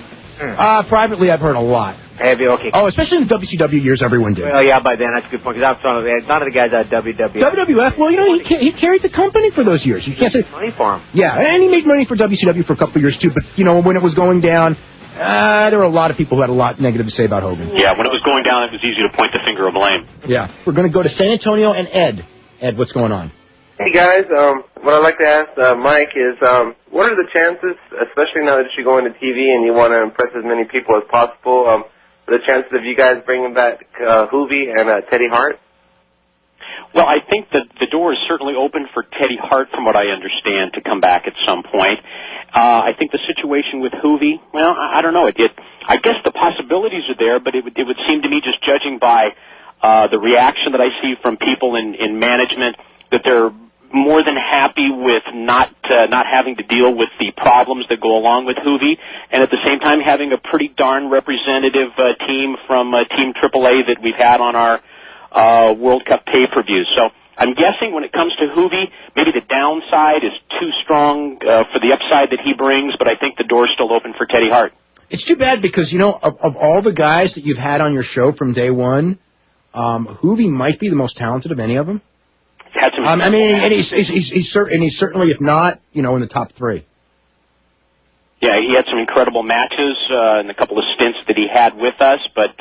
Speaker 1: Privately, I've heard a lot.
Speaker 5: Have you? Okay.
Speaker 1: Oh, especially in the WCW years, everyone did.
Speaker 5: Well, yeah, by then, that's a good point, because none of the guys at WWF.
Speaker 1: WWF, well, he carried the company for those years. You can't say
Speaker 5: money for him.
Speaker 1: Yeah, and he made money for WCW for a couple of years, too, but, when it was going down, there were a lot of people who had a lot negative to say about Hogan.
Speaker 4: Yeah, when it was going down, it was easy to point the finger of blame.
Speaker 1: Yeah. We're going to go to San Antonio and Ed. Ed, what's going on?
Speaker 7: Hey, guys. What I'd like to ask Mike is, what are the chances, especially now that you're going to TV and you want to impress as many people as possible, the chances of you guys bringing back Hoovy and Teddy Hart?
Speaker 4: Well, I think that the door is certainly open for Teddy Hart, from what I understand, to come back at some point. I think the situation with Hoovy, well, I don't know. I guess the possibilities are there, but it would seem to me, just judging by the reaction that I see from people in management, that they're more than happy with not having to deal with the problems that go along with Hoovy, and at the same time having a pretty darn representative team from Team AAA that we've had on our World Cup pay-per-views. So I'm guessing when it comes to Hoovie, maybe the downside is too strong for the upside that he brings, but I think the door's still open for Teddy Hart.
Speaker 1: It's too bad because, of all the guys that you've had on your show from day one, Hoovie might be the most talented of any of them. And he's certainly, if not, in the top 3.
Speaker 4: Yeah, he had some incredible matches in a couple of stints that he had with us, but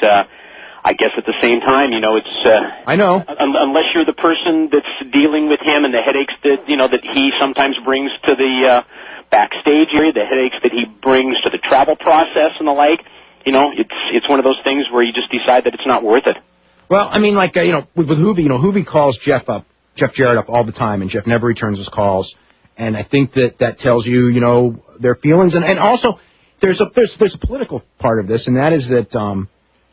Speaker 4: I guess at the same time, it's...
Speaker 1: I know.
Speaker 4: Unless you're the person that's dealing with him and the headaches that, that he sometimes brings to the backstage area, the headaches that he brings to the travel process and the like, it's one of those things where you just decide that it's not worth it.
Speaker 1: Well, with Hoovie, Hoovie calls Jeff Jarrett up all the time, and Jeff never returns his calls. And I think that tells you, their feelings. And also, there's a political part of this, and that is that,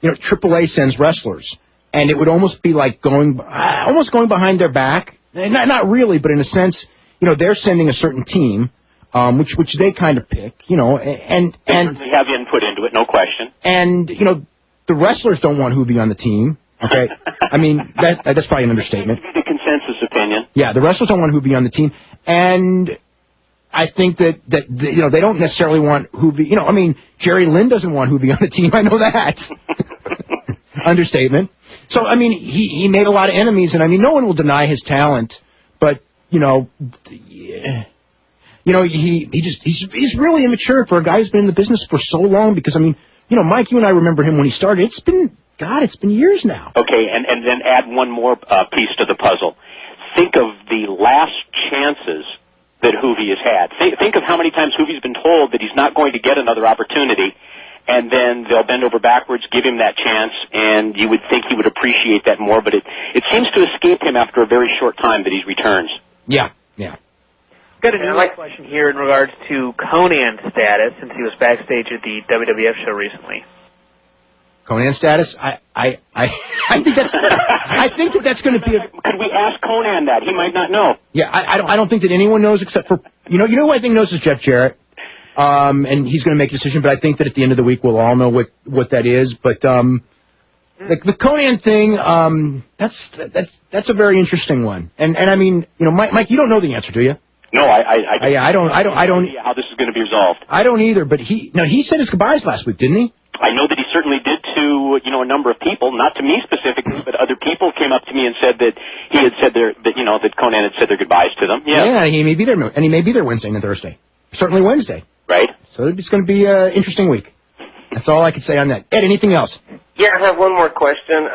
Speaker 1: AAA sends wrestlers. And it would almost be like going behind their back. Not really, but in a sense, they're sending a certain team, which they kind of pick, and
Speaker 4: they certainly have input into it, no question.
Speaker 1: And, the wrestlers don't want Hoovie on the team. Okay, that's probably an understatement.
Speaker 4: That would be the consensus opinion.
Speaker 1: Yeah, the wrestlers don't want Hoovie on the team, and I think that they don't necessarily want Hoovie. Jerry Lynn doesn't want Hoovie on the team. I know that. Understatement. So he made a lot of enemies, and no one will deny his talent, but he's really immature for a guy who's been in the business for so long. Because Mike, you and I remember him when he started. It's been years now.
Speaker 4: Okay, and then add one more piece to the puzzle. Think of the last chances that Hoovie has had. Think of how many times Hoovie's been told that he's not going to get another opportunity, and then they'll bend over backwards, give him that chance, and you would think he would appreciate that more, but it seems to escape him after a very short time that he returns.
Speaker 1: Yeah.
Speaker 2: Got a new question here in regards to Conan's status, since he was backstage at the WWF show recently.
Speaker 1: Conan's status? I think that's going to be.
Speaker 4: Could we ask Conan that? He might not know.
Speaker 1: Yeah, I don't think that anyone knows except for who I think knows is Jeff Jarrett, and he's going to make a decision. But I think that at the end of the week we'll all know what that is. But the Conan thing, that's a very interesting one. And Mike, you don't know the answer, do you?
Speaker 4: No, I don't
Speaker 1: see
Speaker 4: how this is going to be resolved.
Speaker 1: I don't either. But he said his goodbyes last week, didn't he?
Speaker 4: I know that he certainly did to a number of people, not to me specifically, but other people came up to me and said that he had said that Conan had said their goodbyes to them. Yeah,
Speaker 1: he may be there, and he may be there Wednesday and Thursday. Certainly Wednesday.
Speaker 4: Right.
Speaker 1: So it's going to be an interesting week. That's all I can say on that. Ed, anything else?
Speaker 7: Yeah, I have one more question.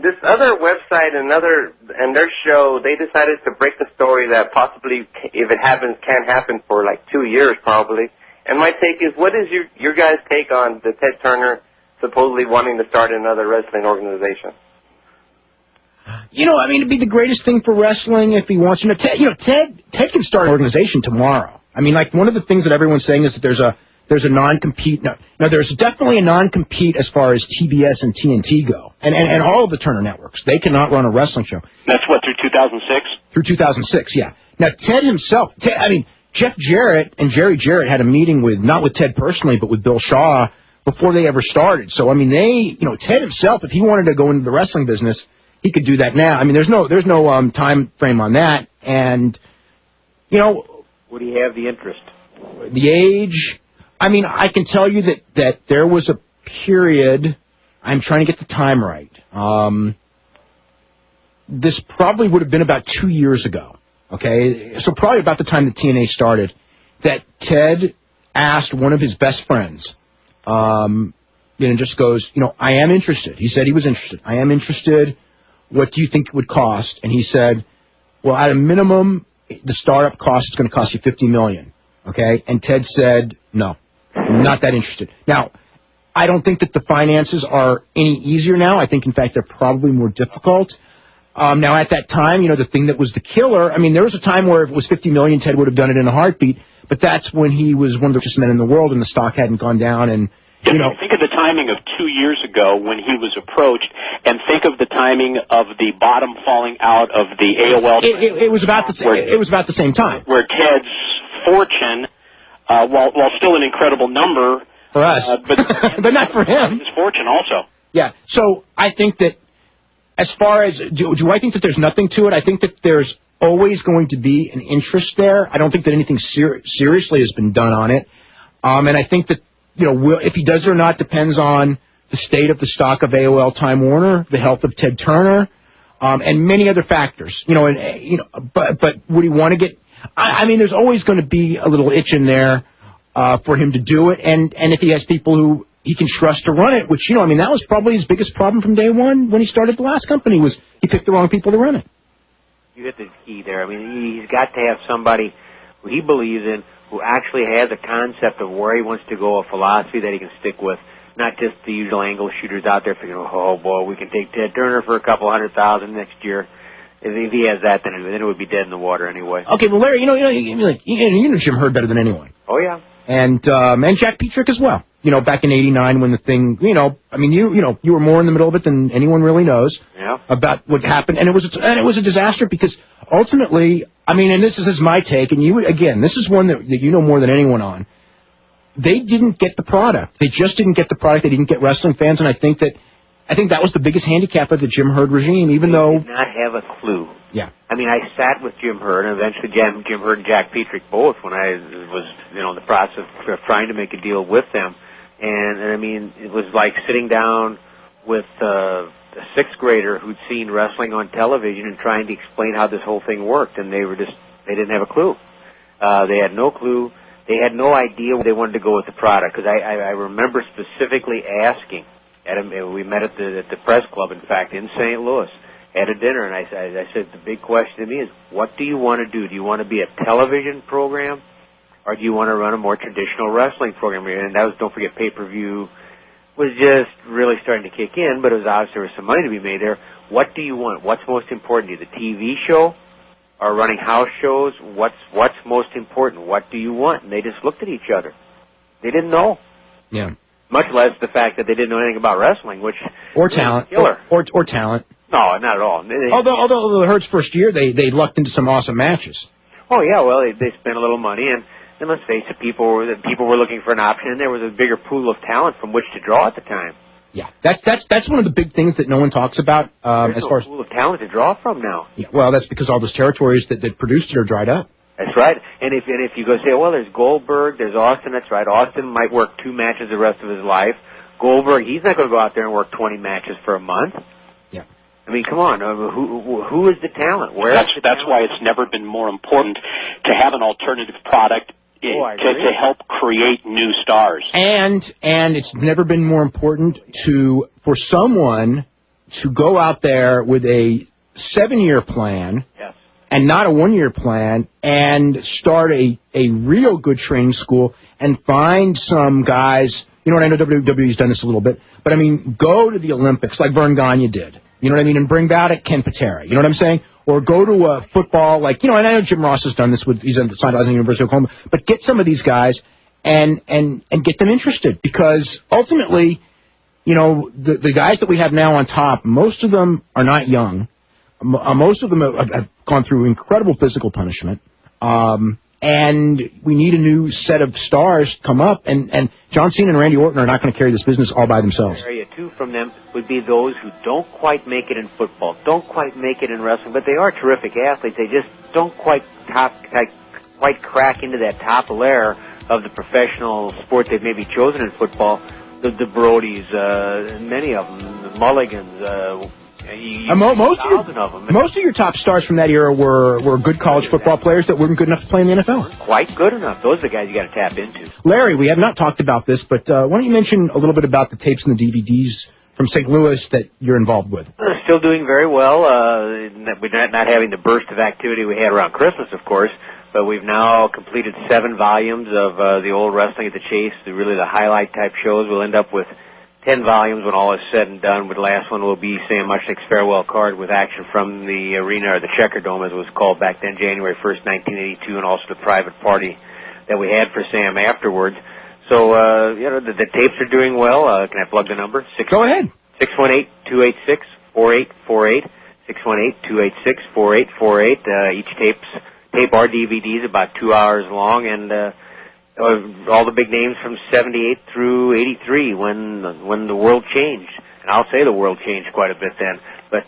Speaker 7: This other website and their show, they decided to break the story that possibly, if it happens, can happen for like 2 years probably. And my take is, what is your guys' take on the Ted Turner supposedly wanting to start another wrestling organization?
Speaker 1: It'd be the greatest thing for wrestling if he wants. Ted can start an organization tomorrow. One of the things that everyone's saying is that there's a non-compete. No, there's definitely a non-compete as far as TBS and TNT go, and all of the Turner networks. They cannot run a wrestling show.
Speaker 4: That's through 2006.
Speaker 1: Through 2006, yeah. Now Ted himself, Jeff Jarrett and Jerry Jarrett had a meeting not with Ted personally, but with Bill Shaw before they ever started. So Ted himself, if he wanted to go into the wrestling business, he could do that now. There's no time frame on that, and
Speaker 5: would he have the interest?
Speaker 1: The age. I can tell you that there was a period. I'm trying to get the time right. This probably would have been about 2 years ago. Okay, so probably about the time that TNA started, that Ted asked one of his best friends, just goes, I am interested. He said he was interested. I am interested. What do you think it would cost? And he said, well, at a minimum, the startup cost is going to cost you $50 million. Okay, and Ted said, no, I'm not that interested. Now, I don't think that the finances are any easier now. I think, in fact, they're probably more difficult. Now, at that time, the thing that was the killer, there was a time where if it was $50 million, Ted would have done it in a heartbeat, but that's when he was one of the richest men in the world and the stock hadn't gone down. And
Speaker 4: think of the timing of 2 years ago when he was approached, and think of the timing of the bottom falling out of the AOL.
Speaker 1: It was about the same. It was about the same time.
Speaker 4: Where Ted's fortune, while still an incredible number
Speaker 1: for us, but not for him,
Speaker 4: his fortune also.
Speaker 1: Yeah. So I think that as far as, do I think that there's nothing to it? I think that there's always going to be an interest there. I don't think that anything seriously has been done on it. And I think that, if he does or not depends on the state of the stock of AOL Time Warner, the health of Ted Turner, and many other factors. But would he want to get... I mean, there's always going to be a little itch in there for him to do it. And if he has people who he can trust to run it, which, that was probably his biggest problem from day one when he started the last company, was he picked the wrong people to run it.
Speaker 5: You hit the key there. I mean, he's got to have somebody who he believes in, who actually has a concept of where he wants to go, a philosophy that he can stick with, not just the usual angle shooters out there thinking, oh, boy, we can take Ted Turner for a couple $100,000 next year. If he has that, then it would be dead in the water anyway.
Speaker 1: Okay, well, Larry, you know Jim Herd better than anyone.
Speaker 5: Oh, yeah.
Speaker 1: And Jack Petrick as well. Back in '89 when the thing, you were more in the middle of it than anyone really knows about what happened, and it was a disaster because ultimately, and this is my take, and this is one that you know more than anyone on. They didn't get the product. They just didn't get the product. They didn't get wrestling fans, and I think that was the biggest handicap of the Jim Herd regime, even though...
Speaker 5: They did not have a clue.
Speaker 1: Yeah.
Speaker 5: I sat with Jim Herd, and eventually Jim Herd and Jack Petrick both, when I was, in the process of trying to make a deal with them. And it was like sitting down with a sixth grader who'd seen wrestling on television and trying to explain how this whole thing worked, and they didn't have a clue. They had no clue. They had no idea where they wanted to go with the product, because I remember specifically asking, we met at the press club, in fact, in St. Louis, at a dinner, and I said, the big question to me is, what do you want to do? Do you want to be a television program, or do you want to run a more traditional wrestling program? And that was, don't forget, pay-per-view was just really starting to kick in, but it was obvious there was some money to be made there. What do you want? What's most important to you, the TV show or running house shows? What's most important? What do you want? And they just looked at each other. They didn't know.
Speaker 1: Yeah.
Speaker 5: Much less the fact that they didn't know anything about wrestling, which...
Speaker 1: Or talent. Or talent.
Speaker 5: No, not at all.
Speaker 1: Although the Herd's first year, they lucked into some awesome matches.
Speaker 5: Oh, yeah, well, they spent a little money, and let's face it, people were looking for an option, and there was a bigger pool of talent from which to draw at the time.
Speaker 1: Yeah, that's one of the big things that no one talks about.
Speaker 5: There's no pool of talent to draw from now.
Speaker 1: Yeah, well, that's because all those territories that produced it are dried up.
Speaker 5: That's right. And if you go say, well, there's Goldberg, there's Austin, that's right. Austin might work 2 matches the rest of his life. Goldberg, he's not going to go out there and work 20 matches for a month.
Speaker 1: Yeah.
Speaker 5: Come on. Who is the talent?
Speaker 4: That's why it's never been more important to have an alternative product to help create new stars.
Speaker 1: And it's never been more important for someone to go out there with a 7-year plan.
Speaker 5: Yes.
Speaker 1: And not a 1-year plan, and start a real good training school and find some guys, and I know WWE's done this a little bit, but go to the Olympics like Vern Gagne did, and bring back Ken Patera, you know what I'm saying? Or go to football like, and I know Jim Ross has done this he's signed out of the University of Oklahoma, but get some of these guys and get them interested, because ultimately, the guys that we have now on top, most of them are not young. Most of them have gone through incredible physical punishment, and we need a new set of stars come up, and John Cena and Randy Orton are not going to carry this business all by themselves.
Speaker 5: Area 2 from them would be those who don't quite make it in football, don't quite make it in wrestling, but they are terrific athletes. They just don't quite crack into that top layer of the professional sport they've maybe chosen in football. The Brodies, many of them, the Mulligans.
Speaker 1: Most of your top stars from that era were good college football players that weren't good enough to play in the NFL.
Speaker 5: Quite good enough. Those are the guys you got to tap into. Larry,
Speaker 1: we have not talked about this, but why don't you mention a little bit about the tapes and the DVDs from St. Louis that you're involved with?
Speaker 5: Still doing very well. We're not having the burst of activity we had around Christmas, of course, but we've now completed 7 volumes of the old Wrestling at the Chase, the highlight type shows. We'll end up with 10 volumes when all is said and done. The last one will be Sam Muchnick's farewell card with action from the arena, or the Checker Dome as it was called back then, January 1st, 1982, and also the private party that we had for Sam afterwards. So, the tapes are doing well. Can I plug the number?
Speaker 1: Go ahead.
Speaker 5: 618-286-4848. 618-286-4848. Each tape or DVD is about 2 hours long, and all the big names from 78 through 83 when the world changed. And I'll say the world changed quite a bit then. But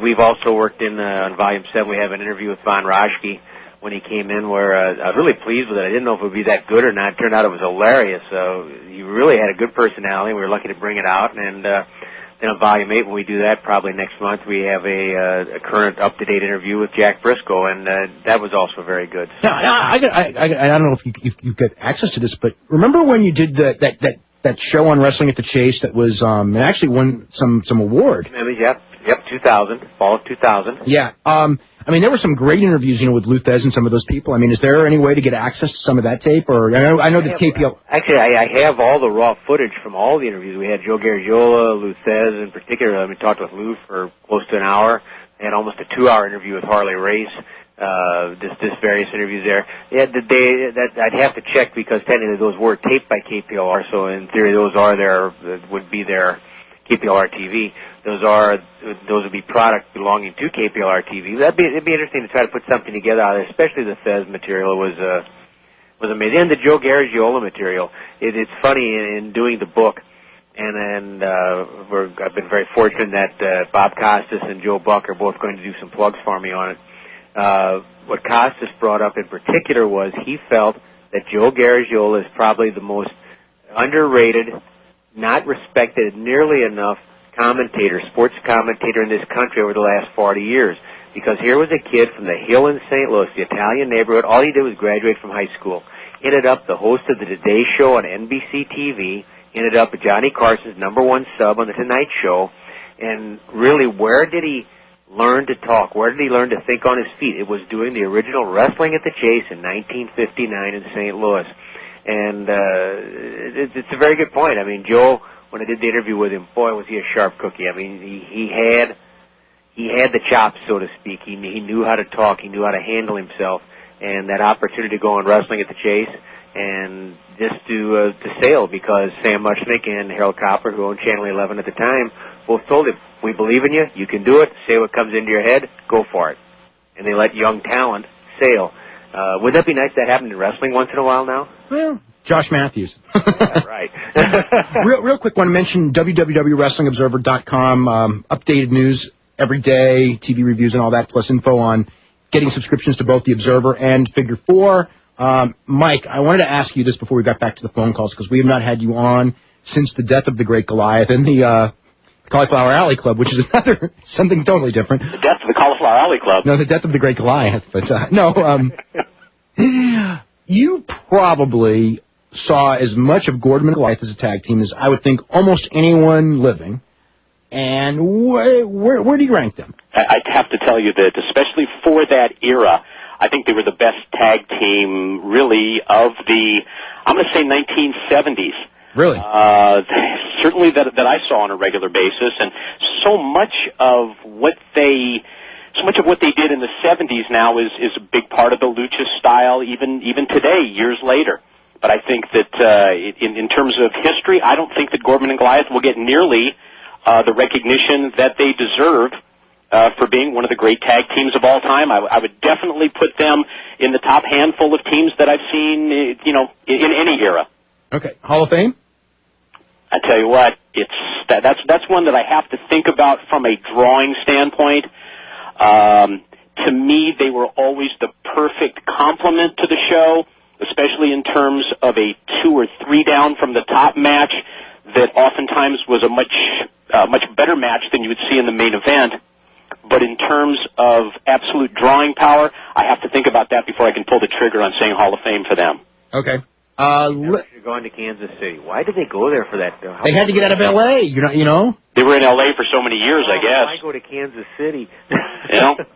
Speaker 5: we've also worked on Volume 7. We have an interview with Von Roschke when he came in where I was really pleased with it. I didn't know if it would be that good or not. It turned out it was hilarious. So he really had a good personality. We were lucky to bring it out. And then on Volume 8, when we do that probably next month, we have a current up-to-date interview with Jack Briscoe, and that was also very good. So.
Speaker 1: Now, I don't know if you get access to this, but remember when you did that show on Wrestling at the Chase that was it actually won some award?
Speaker 5: Yep, 2000, fall of 2000.
Speaker 1: Yeah. I mean, there were some great interviews, with Luthez and some of those people. I mean, is there any way to get access to some of that tape? Or I know that KPL...
Speaker 5: Actually, I have all the raw footage from all the interviews. We had Joe Garagiola, Luthez in particular. We talked with Lou for close to an hour. I had almost a 2-hour interview with Harley Race. Just various interviews there. Yeah, I'd have to check because technically those were taped by KPLR, so in theory those would be their KPLR TV. Those would be product belonging to KPLR TV. It'd be interesting to try to put something together out of it, especially the Thez material was amazing. And the Joe Garagiola material. It's funny in doing the book, and I've been very fortunate that Bob Costas and Joe Buck are both going to do some plugs for me on it. What Costas brought up in particular was he felt that Joe Garagiola is probably the most underrated, not respected nearly enough sports commentator in this country over the last 40 years. Because here was a kid from the Hill in St. Louis, the Italian neighborhood. All he did was graduate from high school. Ended up the host of the Today Show on NBC TV. Ended up Johnny Carson's #1 sub on the Tonight Show. And really, where did he learn to talk? Where did he learn to think on his feet? It was doing the original Wrestling at the Chase in 1959 in St. Louis. And it's a very good point. I mean, Joe, when I did the interview with him, boy, was he a sharp cookie. I mean, he had the chops, so to speak. He knew how to talk. He knew how to handle himself. And that opportunity to go on Wrestling at the Chase and just to sail, because Sam Muchnick and Harold Copper, who owned Channel 11 at the time, both told him, we believe in you. You can do it. Say what comes into your head. Go for it. And they let young talent sail. Would that be nice if that happened in wrestling once in a while now?
Speaker 1: Well, Josh Matthews.
Speaker 5: Yeah, right.
Speaker 1: real quick, want to mention www.wrestlingobserver.com, updated news every day, TV reviews and all that, plus info on getting subscriptions to both the Observer and Figure 4. Mike, I wanted to ask you this before we got back to the phone calls, because we have not had you on since the death of the great Goliath in the Cauliflower Alley Club, which is something totally different.
Speaker 4: The death of the Cauliflower Alley Club?
Speaker 1: No, the death of the great Goliath. But you probably saw as much of Gordon and Goliath as a tag team as I would think almost anyone living. And where do you rank them?
Speaker 4: I'd have to tell you that, especially for that era, I think they were the best tag team, really, of the, I'm going to say 1970s.
Speaker 1: Really?
Speaker 4: Certainly that I saw on a regular basis, and so much of what they did in the 70s now is a big part of the lucha style, even today, years later. But I think that in terms of history, I don't think that Gordon and Goliath will get nearly the recognition that they deserve for being one of the great tag teams of all time. I would definitely put them in the top handful of teams that I've seen, in any era.
Speaker 1: Okay, Hall of Fame?
Speaker 4: I tell you what, that's one that I have to think about from a drawing standpoint. To me, they were always the perfect complement to the show, especially in terms of a 2 or 3 down from the top match that oftentimes was a much better match than you would see in the main event. But in terms of absolute drawing power, I have to think about that before I can pull the trigger on saying Hall of Fame for them.
Speaker 1: Okay.
Speaker 5: You're going to Kansas City. Why did they go there for that?
Speaker 1: They had to get out of L.A., you know?
Speaker 4: They were in L.A. for so many years, I guess.
Speaker 5: Why go to Kansas City?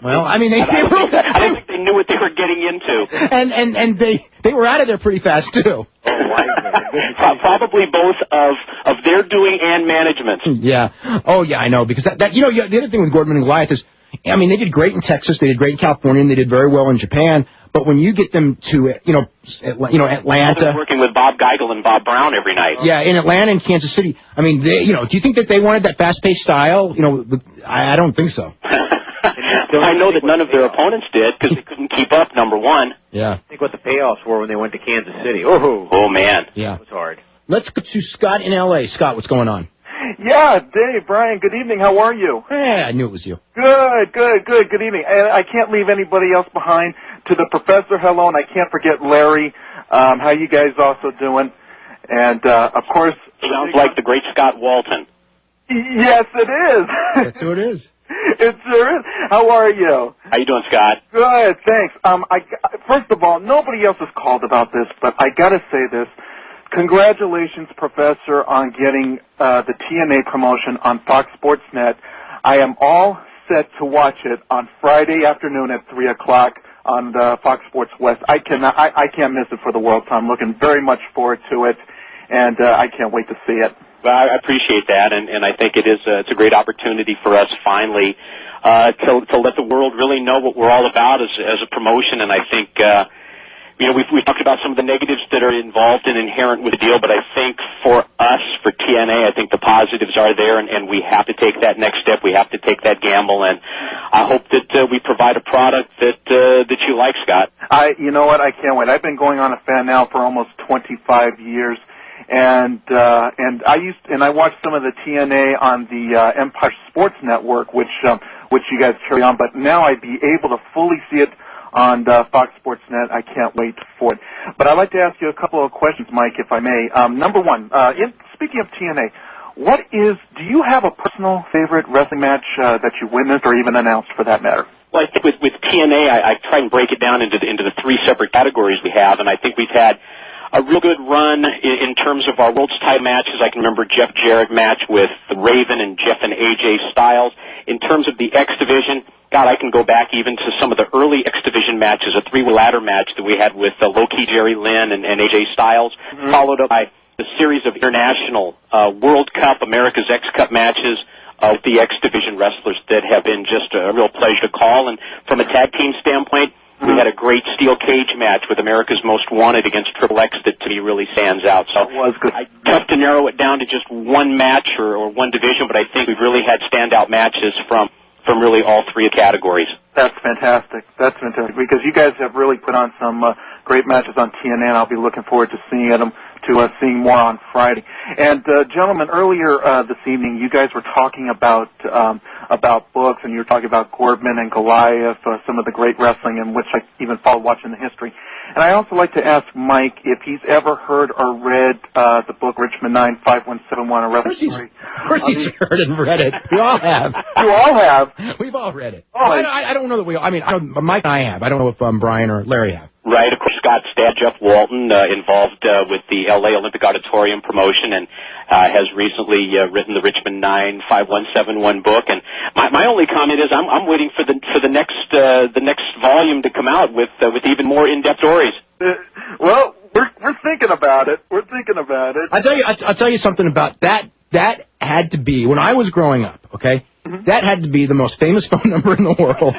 Speaker 1: Well, I mean,
Speaker 4: I don't think they knew what they were getting into.
Speaker 1: And they were out of there pretty fast, too.
Speaker 4: Probably both of their doing and management's.
Speaker 1: Yeah. Oh, yeah, I know. Because the other thing with Gordon and Goliath is, I mean, they did great in Texas, they did great in California, and they did very well in Japan. But when you get them to, Atlanta,
Speaker 4: working with Bob Geigel and Bob Brown every night.
Speaker 1: Yeah, in Atlanta and Kansas City. I mean, do you think that they wanted that fast-paced style? I don't think so.
Speaker 4: I know that none of their opponents did because they couldn't keep up. Number one.
Speaker 1: Yeah.
Speaker 5: Think what the payoffs were when they went to Kansas City. Oh
Speaker 4: man.
Speaker 5: Yeah. It was hard.
Speaker 1: Let's go to Scott in L.A. Scott, what's going on?
Speaker 8: Yeah, Dave, Bryan, good evening. How are you?
Speaker 1: Yeah, I knew it was you.
Speaker 8: Good evening. And I can't leave anybody else behind. To the professor, hello, and I can't forget Larry. How you guys also doing? And, of course...
Speaker 4: Sounds like the great Scott Walton.
Speaker 8: Yes, it is.
Speaker 1: That's who it is.
Speaker 8: It sure is. How are you?
Speaker 4: How you doing, Scott?
Speaker 8: Good, thanks. First of all, nobody else has called about this, but I got to say this. Congratulations, Professor, on getting the TNA promotion on Fox Sports Net. I am all set to watch it on Friday afternoon at 3 o'clock on Fox Sports West. I can't miss it for the world, so I'm looking very much forward to it, and I can't wait to see it.
Speaker 4: Well, I appreciate that, and I think it's a great opportunity for us finally to let the world really know what we're all about as a promotion. And I think we've talked about some of the negatives that are involved and inherent with the deal, but I think for us, for TNA, I think the positives are there, and we have to take that next step. We have to take that gamble, and I hope that we provide a product that you like, Scott.
Speaker 8: You know what? I can't wait. I've been going on a fan now for almost 25 years. And I watched some of the TNA on the Empire Sports Network, which you guys carry on. But now I'd be able to fully see it on Fox Sports Net. I can't wait for it. But I'd like to ask you a couple of questions, Mike, if I may. Number one, speaking of TNA, do you have a personal favorite wrestling match that you witnessed or even announced, for that matter?
Speaker 4: Well, I think with TNA, I try and break it down into the three separate categories we have, and I think we've had a real good run in terms of our World's Title matches. I can remember Jeff Jarrett match with the Raven and Jeff and AJ Styles. In terms of the X Division, God, I can go back even to some of the early X Division matches, a three-way ladder match that we had with Low-Key Jerry Lynn and AJ Styles, followed up by a series of international World Cup, America's X Cup matches of the X Division wrestlers that have been just a real pleasure to call. And from a tag team standpoint, we had a great steel cage match with America's Most Wanted against Triple X that to me really stands out. So
Speaker 8: it was good.
Speaker 4: Tough to narrow it down to just one match or one division, but I think we've really had standout matches from really all three categories.
Speaker 8: That's fantastic. Because you guys have really put on some great matches on TNA, and I'll be looking forward to seeing more on Friday. And gentlemen, earlier this evening, you guys were talking about books, and you were talking about Gordman and Goliath, some of the great wrestling, in which I even followed watching the history. And I also like to ask Mike if he's ever heard or read the book Richmond 9-5171, a wrestling story.
Speaker 1: Of course he's heard and read it. We all have.
Speaker 8: You all have?
Speaker 1: We've all read it.
Speaker 8: Oh,
Speaker 1: I don't know that we all. I mean, Mike and I have. I don't know if Bryan or Larry have.
Speaker 4: Right, of course, Scott's dad, Jeff Walton, involved with the LA Olympic Auditorium promotion, and has recently written the Richmond 9-5171 book. And my only comment is I'm waiting for the next volume to come out with even more in-depth stories.
Speaker 8: Well, we're thinking about it.
Speaker 1: I'll tell you something about that. That had to be when I was growing up. Okay, that had to be the most famous phone number in the world.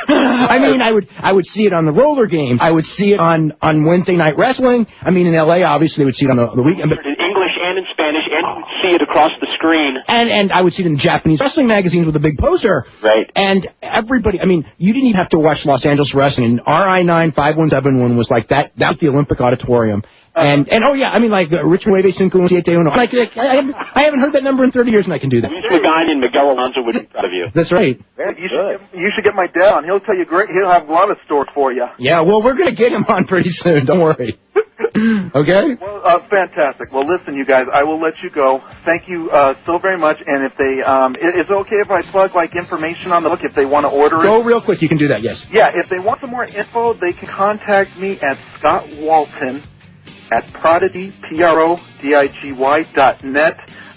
Speaker 1: I mean, I would see it on the roller games. I would see it on Wednesday Night Wrestling. I mean, in L.A., obviously, would see it on the weekend. But
Speaker 4: in English and in Spanish, and you would see it across the screen.
Speaker 1: And I would see it in Japanese wrestling magazines with a big poster.
Speaker 4: Right.
Speaker 1: And everybody, I mean, you didn't even have to watch Los Angeles Wrestling. And RI 9-5171 was like that. That was the Olympic Auditorium. And oh yeah, I mean like Richmond 9-5171. Like I haven't heard that number in 30 years, and I can do that.
Speaker 4: Luis Magana and Miguel Alonso would be proud of you.
Speaker 1: That's right.
Speaker 8: You should get my dad on. He'll tell you great. He'll have a lot of stories for you.
Speaker 1: Yeah, well, we're gonna get him on pretty soon. Don't worry. Okay.
Speaker 8: Well, fantastic. Well, listen, you guys, I will let you go. Thank you so very much. And if they, is it okay if I plug like information on the book if they want to order it?
Speaker 1: Go real quick. You can do that. Yes.
Speaker 8: Yeah. If they want some more info, they can contact me at Scott Walton at Prodigy, PRODIGY.net.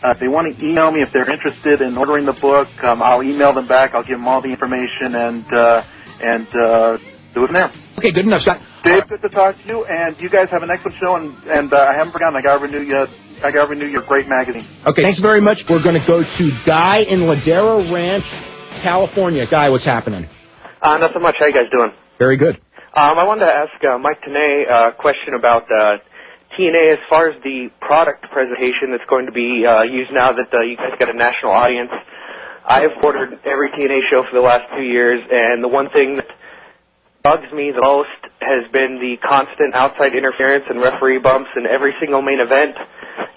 Speaker 8: If they want to email me if they're interested in ordering the book, I'll email them back. I'll give them all the information and do it from there.
Speaker 1: Okay, good enough, Scott.
Speaker 8: Dave, good to talk to you, and you guys have an excellent show, and I haven't forgotten, I got to renew your great magazine.
Speaker 1: Okay, thanks very much. We're going to go to Guy in Ladera Ranch, California. Guy, what's happening?
Speaker 9: Not so much. How you guys doing?
Speaker 1: Very good.
Speaker 9: I wanted to ask Mike TENAY a question about TNA as far as the product presentation that's going to be used now that you guys got a national audience. I've ordered every TNA show for the last 2 years, and the one thing that bugs me the most has been the constant outside interference and referee bumps in every single main event.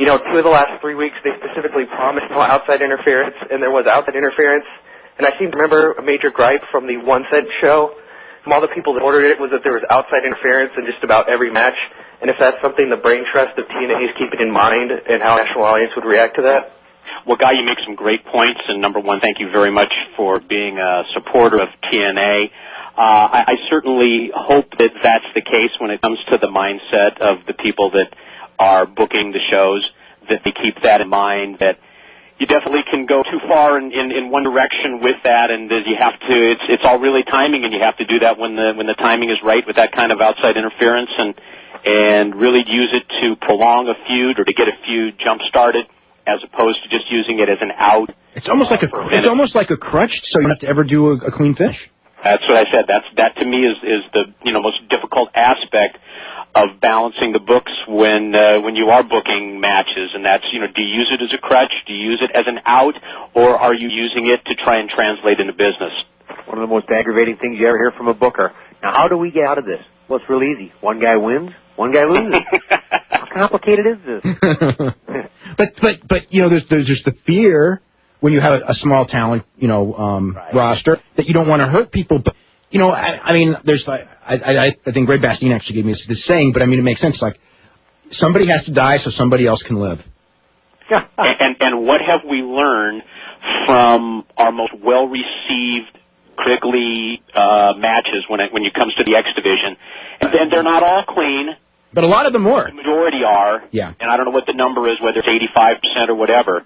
Speaker 9: you know, 2 of the last 3 weeks they specifically promised no outside interference, and there was outside interference. And I seem to remember a major gripe from the 1 Cent show from all the people that ordered it was that there was outside interference in just about every match. And if that's something the brain trust of TNA is keeping in mind, and how the national audience would react to that.
Speaker 4: Well, Guy, you make some great points, and number one, thank you very much for being a supporter of TNA. I certainly hope that that's the case when it comes to the mindset of the people that are booking the shows, that they keep that in mind, that you definitely can go too far in one direction with that, and that you have to, it's all really timing, and you have to do that when the timing is right with that kind of outside interference, and really use it to prolong a feud or to get a feud jump-started, as opposed to just using it as an out.
Speaker 1: It's almost like a crutch, so you don't have to ever do a clean finish.
Speaker 4: That's what I said. That to me is the most difficult aspect of balancing the books when you are booking matches, and that's, do you use it as a crutch, do you use it as an out, or are you using it to try and translate into business?
Speaker 5: One of the most aggravating things you ever hear from a booker. Now, how do we get out of this? Well, it's real easy. One guy wins, one guy loses. How complicated is this?
Speaker 1: But there's just the fear when you have a small talent, roster, that you don't want to hurt people. But, I mean, there's like, I think Greg Bastien actually gave me this saying, but I mean, it makes sense. Like, somebody has to die so somebody else can live.
Speaker 4: and what have we learned from our most well-received, critically matches when it comes to the X division? And they're not all clean.
Speaker 1: But a lot of them were.
Speaker 4: The majority are.
Speaker 1: Yeah.
Speaker 4: And I don't know what the number is, whether it's 85% or whatever.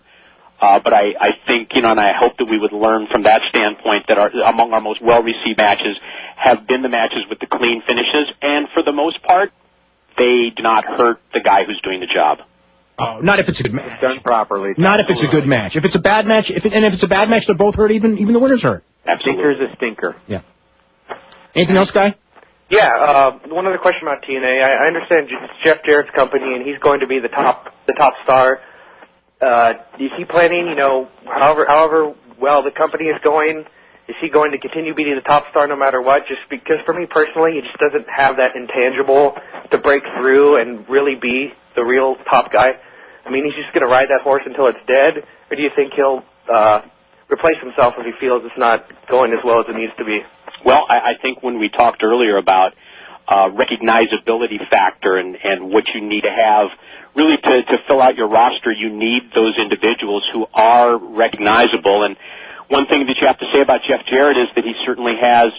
Speaker 4: But I think, and I hope that we would learn from that standpoint that among our most well-received matches have been the matches with the clean finishes. And for the most part, they do not hurt the guy who's doing the job.
Speaker 1: Oh, not if it's a good match.
Speaker 5: It's done properly.
Speaker 1: Not if it's a good match. If it's a bad match, if it's a bad match, they're both hurt, even the winner's hurt.
Speaker 4: Absolutely.
Speaker 5: Stinker's a stinker.
Speaker 1: Yeah. Anything else, Guy?
Speaker 9: Yeah, one other question about TNA. I understand it's Jeff Jarrett's company, and he's going to be the top star. Is he planning, however well the company is going, is he going to continue being the top star no matter what? Just because for me personally, he just doesn't have that intangible to break through and really be the real top guy. I mean, he's just going to ride that horse until it's dead, or do you think he'll replace himself if he feels it's not going as well as it needs to be?
Speaker 4: Well, I think when we talked earlier about recognizability factor and what you need to have, really to fill out your roster, you need those individuals who are recognizable. And one thing that you have to say about Jeff Jarrett is that he certainly has,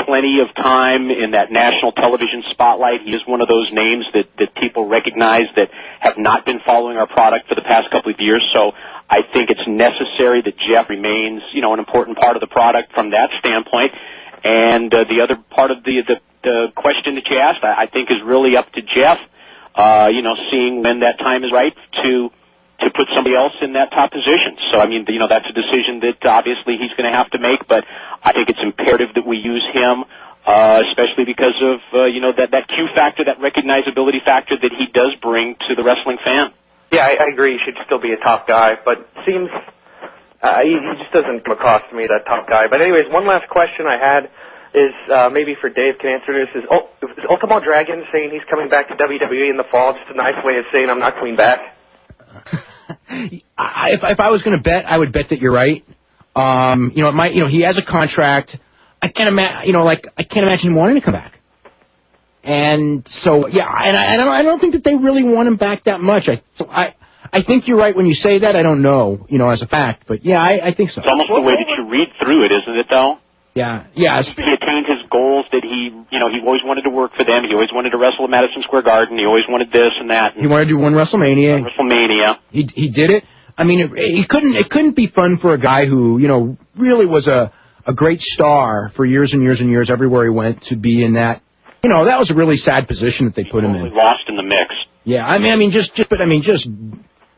Speaker 4: plenty of time in that national television spotlight. He is one of those names that people recognize that have not been following our product for the past couple of years. So I think it's necessary that Jeff remains, an important part of the product from that standpoint. And the other part of the question that you asked, I think, is really up to Jeff. Seeing when that time is right to put somebody else in that top position. So, I mean, that's a decision that obviously he's going to have to make, but I think it's imperative that we use him, especially because of, that Q factor, that recognizability factor that he does bring to the wrestling fan.
Speaker 9: Yeah, I agree. He should still be a top guy, but seems he just doesn't come across to me, that top guy. But anyways, one last question I had is maybe for Dave can answer this. Is Ultimo Dragon saying he's coming back to WWE in the fall just a nice way of saying I'm not coming back?
Speaker 1: If I was going to bet, I would bet that you're right. It might. He has a contract. I can't imagine. I can't imagine him wanting to come back. And so, yeah, and I don't think that they really want him back that much. I think you're right when you say that. I don't know, as a fact, but yeah, I think so.
Speaker 4: It's almost the way that you read through it, isn't it, though?
Speaker 1: Yeah.
Speaker 4: He attained his goals that he always wanted to work for them. He always wanted to wrestle at Madison Square Garden. He always wanted this and that.
Speaker 1: He wanted to do one WrestleMania. He did it. I mean, it couldn't be fun for a guy who, really was a great star for years and years and years everywhere he went to be in that. That was a really sad position that they put him in.
Speaker 4: Lost in the mix.
Speaker 1: Yeah, I mean, just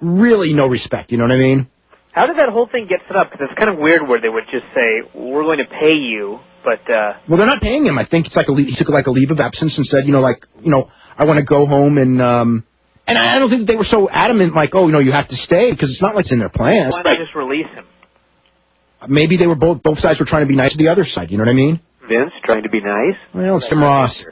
Speaker 1: really no respect. You know what I mean?
Speaker 2: How did that whole thing get set up? Because it's kind of weird where they would just say, we're going to pay you, but...
Speaker 1: Well, they're not paying him. I think it's like he took like a leave of absence and said, I want to go home and I don't think that they were so adamant, like, you have to stay, because it's not like it's in their plans.
Speaker 2: Why not just release him?
Speaker 1: Maybe they were both sides were trying to be nice to the other side, you know what I mean?
Speaker 5: Vince trying to be nice?
Speaker 1: Well, it's Tim Ross.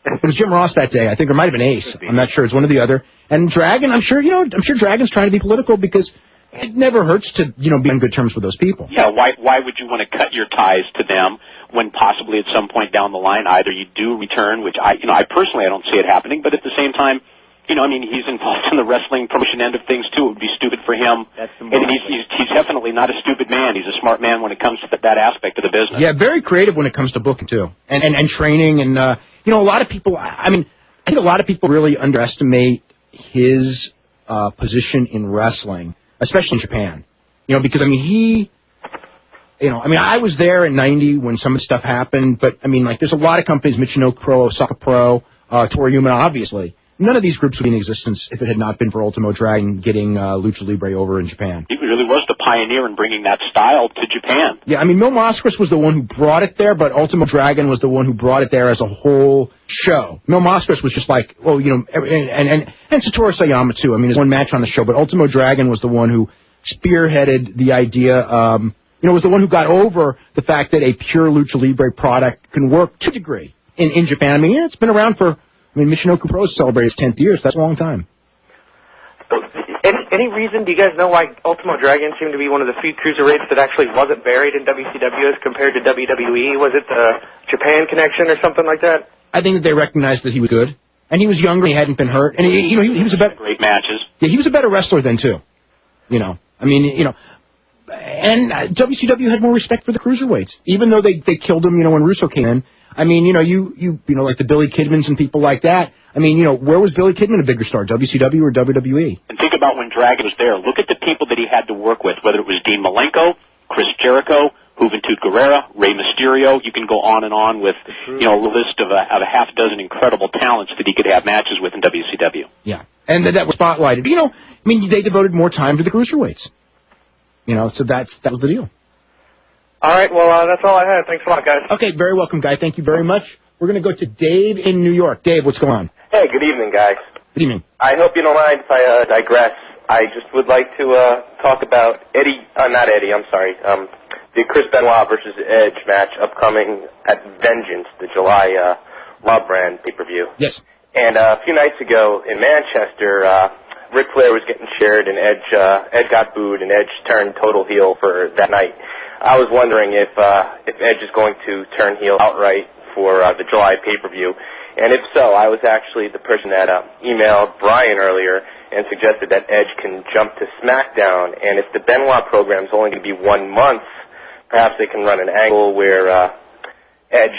Speaker 1: It was Jim Ross that day, I think, or it might have been Ace. I'm not sure. It's one or the other. And Dragon, I'm sure Dragon's trying to be political because it never hurts to, be on good terms with those people.
Speaker 4: Yeah, why would you want to cut your ties to them when possibly at some point down the line either you do return, which I personally I don't see it happening, but at the same time, he's involved in the wrestling promotion end of things too. It would be stupid for him. And he's definitely not a stupid man. He's a smart man when it comes to that aspect of the business.
Speaker 1: Yeah, very creative when it comes to booking too, and training, and a lot of people. I think a lot of people really underestimate his position in wrestling, especially in Japan. Because I was there in '90 when some of the stuff happened, but there's a lot of companies, Michinoku Pro, Osaka Pro, Toriuma, obviously. None of these groups would be in existence if it had not been for Ultimo Dragon getting Lucha Libre over in Japan.
Speaker 4: He really was the pioneer in bringing that style to Japan.
Speaker 1: Yeah, Mil Mascaras was the one who brought it there, but Ultimo Dragon was the one who brought it there as a whole show. Mil Mascaras was just like, and Satoru Sayama too. There's one match on the show, but Ultimo Dragon was the one who spearheaded the idea, was the one who got over the fact that a pure Lucha Libre product can work to a degree in Japan. It's been around for... Michinoku Pro celebrated its 10th year, so that's a long time.
Speaker 9: Any reason, do you guys know why Ultimo Dragon seemed to be one of the few cruiserweights that actually wasn't buried in WCW as compared to WWE? Was it the Japan connection or something like that?
Speaker 1: I think that they recognized that he was good. And he was younger, he hadn't been hurt. And he was a better...
Speaker 4: Great matches.
Speaker 1: Yeah, he was a better wrestler then, too. And WCW had more respect for the cruiserweights, even though they killed him, when Russo came in. Like the Billy Kidmans and people like that. Where was Billy Kidman a bigger star, WCW or WWE?
Speaker 4: And think about when Dragon was there. Look at the people that he had to work with, whether it was Dean Malenko, Chris Jericho, Juventud Guerrera, Rey Mysterio. You can go on and on with, a list of a half dozen incredible talents that he could have matches with in WCW.
Speaker 1: Yeah, and that was spotlighted. They devoted more time to the cruiserweights. So that was the deal.
Speaker 9: All right, well, that's all I had. Thanks a lot, guys.
Speaker 1: Okay, very welcome, Guy. Thank you very much. We're going to go to Dave in New York. Dave, what's going on?
Speaker 10: Hey, good evening, guys.
Speaker 1: Good evening.
Speaker 10: I hope you don't mind if I digress. I just would like to talk about the Chris Benoit versus Edge match upcoming at Vengeance, the July Raw brand pay-per-view.
Speaker 1: Yes.
Speaker 10: And a few nights ago in Manchester, Ric Flair was getting cheered, and Edge got booed, and Edge turned total heel for that night. I was wondering if Edge is going to turn heel outright for the July pay-per-view. And if so, I was actually the person that emailed Bryan earlier and suggested that Edge can jump to SmackDown. And if the Benoit program is only going to be 1 month, perhaps they can run an angle where Edge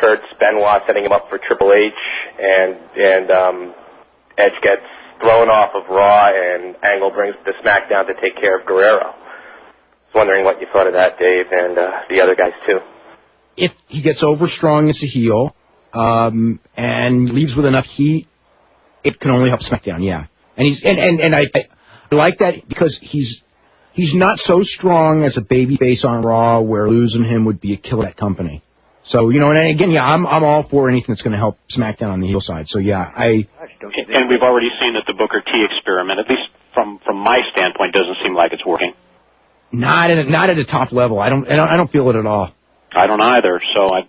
Speaker 10: hurts Benoit, setting him up for Triple H, and Edge gets thrown off of Raw, and Angle brings the SmackDown to take care of Guerrero. I was wondering what you thought of that, Dave, and the other guys, too.
Speaker 1: If he gets over strong as a heel and leaves with enough heat, it can only help SmackDown, yeah. And I like that because he's not so strong as a babyface on Raw where losing him would be a kill at that company. So, and again, yeah, I'm all for anything that's going to help SmackDown on the heel side. So, yeah,
Speaker 4: And we've already seen that the Booker T experiment, at least from my standpoint, doesn't seem like it's working.
Speaker 1: Not at a top level. I don't feel it at all.
Speaker 4: I don't either. So I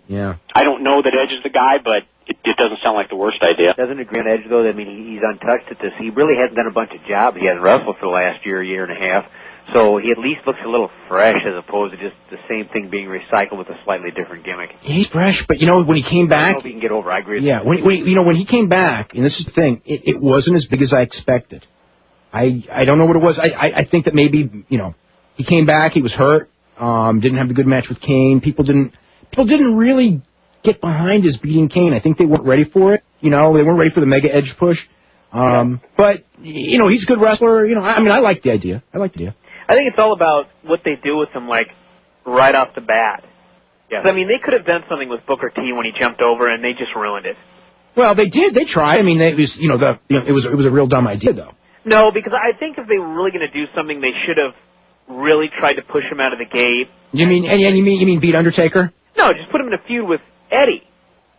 Speaker 4: don't know that Edge is the guy, but it doesn't sound like the worst idea.
Speaker 5: Doesn't agree on Edge though. He's untouched at this. He really hasn't done a bunch of jobs. He hasn't wrestled for the last year and a half. So he at least looks a little fresh as opposed to just the same thing being recycled with a slightly different gimmick.
Speaker 1: He's fresh, but when he came back,
Speaker 5: I don't know if he can get over. I agree.
Speaker 1: Yeah, when he came back, and this is the thing, it wasn't as big as I expected. I don't know what it was. I think that maybe he came back, he was hurt, didn't have the good match with Kane. People didn't really get behind his beating Kane. I think they weren't ready for it. They weren't ready for the mega Edge push. But he's a good wrestler. I like the idea.
Speaker 2: I think it's all about what they do with him, right off the bat. Yeah. They could have done something with Booker T when he jumped over, and they just ruined it.
Speaker 1: Well, they did. They tried. It was a real dumb idea, though.
Speaker 2: No, because I think if they were really going to do something, they should have really tried to push him out of the gate.
Speaker 1: You mean beat Undertaker?
Speaker 2: No, just put him in a feud with Eddie.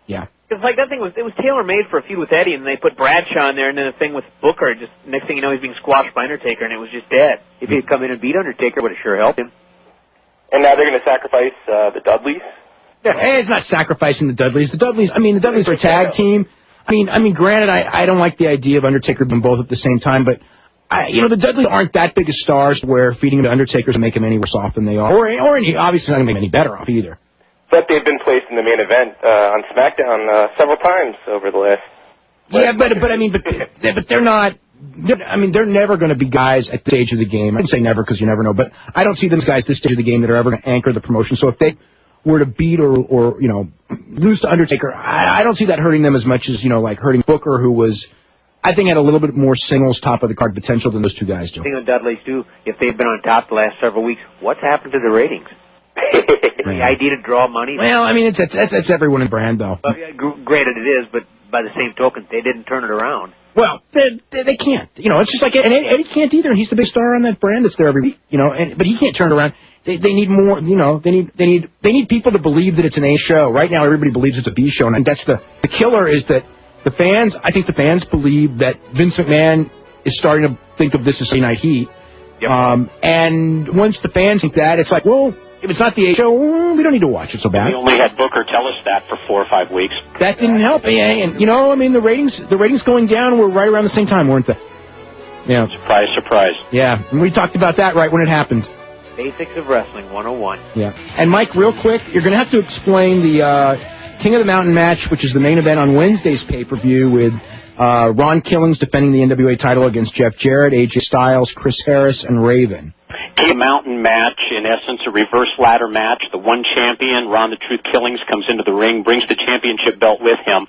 Speaker 1: Yeah.
Speaker 2: Because that thing was tailor-made for a feud with Eddie, and they put Bradshaw in there, and then the thing with Booker, just next thing you know, he's being squashed by Undertaker, and it was just dead.
Speaker 5: If he'd come in and beat Undertaker, would have sure helped him.
Speaker 10: And now they're going to sacrifice the Dudleys?
Speaker 1: It's not sacrificing the Dudleys. The Dudleys are a tag team. I mean, granted, I don't like the idea of Undertaker being both at the same time, but the Dudleys aren't that big of stars where feeding them to Undertaker will make them any worse off than they are, or obviously not going to make them any better off either.
Speaker 10: But they've been placed in the main event on SmackDown several times over the last.
Speaker 1: Yeah, but they're not. They're never going to be guys at the stage of the game. I didn't say never because you never know, but I don't see them guys at this stage of the game that are ever going to anchor the promotion. So if they were to beat or lose to Undertaker, I don't see that hurting them as much as like hurting Booker, who was, I think, had a little bit more singles top of the card potential than those two guys do.
Speaker 5: The thing with Dudley's too, if they've been on top the last several weeks, what's happened to the ratings? The idea to draw money.
Speaker 1: Well, it's everyone in brand though.
Speaker 5: Well, yeah, granted it is, but by the same token, they didn't turn it around.
Speaker 1: Well, they can't. It's just like, and Eddie can't either, and he's the big star on that brand that's there every week. But he can't turn it around. They need more. They need people to believe that it's an A show. Right now, everybody believes it's a B show, and that's the killer. Is that the fans? I think the fans believe that Vince McMahon is starting to think of this as Sunday Night Heat. Yep. And once the fans think that, it's like, well, if it's not the A show, we don't need to watch it so bad.
Speaker 4: We only had Booker tell us that for 4 or 5 weeks.
Speaker 1: That didn't help. And the ratings going down were right around the same time, weren't they? Yeah.
Speaker 4: Surprise, surprise.
Speaker 1: Yeah, and we talked about that right when it happened.
Speaker 5: Basics of Wrestling 101.
Speaker 1: Yeah. And Mike, real quick, you're going to have to explain the King of the Mountain match, which is the main event on Wednesday's pay-per-view with Ron Killings defending the NWA title against Jeff Jarrett, AJ Styles, Chris Harris, and Raven.
Speaker 4: King of the Mountain match, in essence, a reverse ladder match. The one champion, Ron the Truth Killings, comes into the ring, brings the championship belt with him.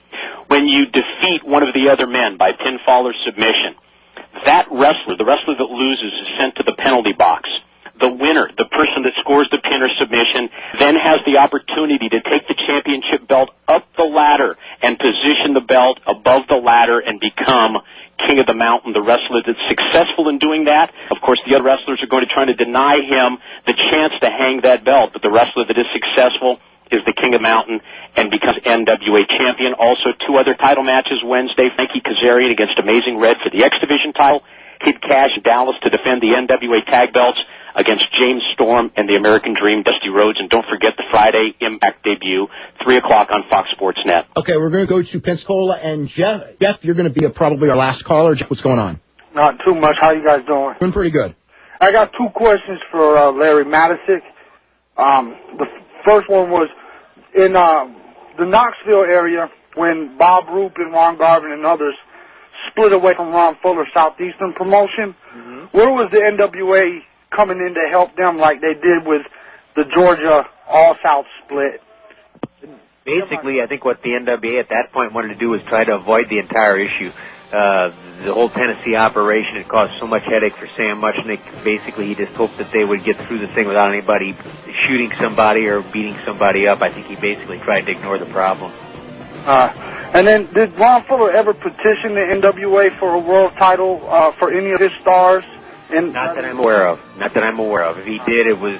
Speaker 4: When you defeat one of the other men by pinfall or submission, that wrestler, the wrestler that loses, is sent to the penalty box. The winner, the person that scores the pin or submission, then has the opportunity to take the championship belt up the ladder and position the belt above the ladder and become King of the Mountain. The wrestler that's successful in doing that, of course, the other wrestlers are going to try to deny him the chance to hang that belt, but the wrestler that is successful is the King of the Mountain and becomes NWA champion. Also, 2 other title matches Wednesday. Frankie Kazarian against Amazing Red for the X Division title. Kid Cash in Dallas to defend the NWA tag belts against James Storm and the American Dream, Dusty Rhodes. And don't forget the Friday Impact debut, 3 o'clock on Fox Sports Net.
Speaker 1: Okay, we're going to go to Pensacola, and Jeff, you're going to be probably our last caller. Jeff, what's going on?
Speaker 11: Not too much. How you guys doing?
Speaker 1: Doing pretty good.
Speaker 11: I got 2 questions for Larry MATYSIK. The first one was in the Knoxville area when Bob Roop and Ron Garvin and others split away from Ron Fuller Southeastern Promotion. Mm-hmm. Where was the NWA coming in to help them like they did with the Georgia All-South split?
Speaker 5: Basically, I think what the NWA at that point wanted to do was try to avoid the entire issue. The whole Tennessee operation had caused so much headache for Sam Muchnick. Basically, he just hoped that they would get through the thing without anybody shooting somebody or beating somebody up. I think he basically tried to ignore the problem.
Speaker 11: And then, did Ron Fuller ever petition the NWA for a world title for any of his stars?
Speaker 5: Not that I'm aware of. Not that I'm aware of. If he did, it was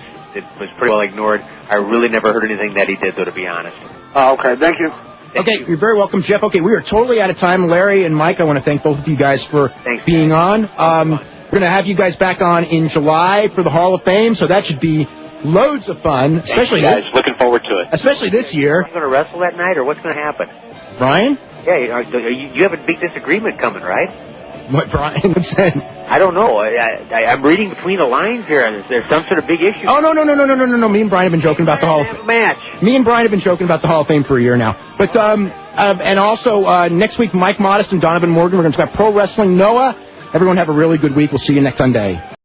Speaker 5: pretty well ignored. I really never heard anything that he did, though, to be honest.
Speaker 11: Okay, thank you.
Speaker 1: Okay, you're very welcome, Jeff. Okay, we are totally out of time. Larry and Mike, I want to thank both of you guys for being on. We're going to have you guys back on in July for the Hall of Fame, so that should be loads of fun. Especially
Speaker 4: guys, looking forward to it.
Speaker 1: Especially this year.
Speaker 5: Are you going to wrestle that night, or what's going to happen?
Speaker 1: Brian?
Speaker 5: Yeah, you have a big disagreement coming, right?
Speaker 1: What, Brian? What sense?
Speaker 5: I don't know. I'm reading between the lines here. Is there some sort of big issue?
Speaker 1: Oh, no. Me and Brian have been joking about the Hall of Fame.
Speaker 5: Match.
Speaker 1: Me and Brian have been joking about the Hall of Fame for a year now. But, and also, next week, Mike Modest and Donovan Morgan, we're going to talk about pro wrestling. Noah, everyone have a really good week. We'll see you next Sunday.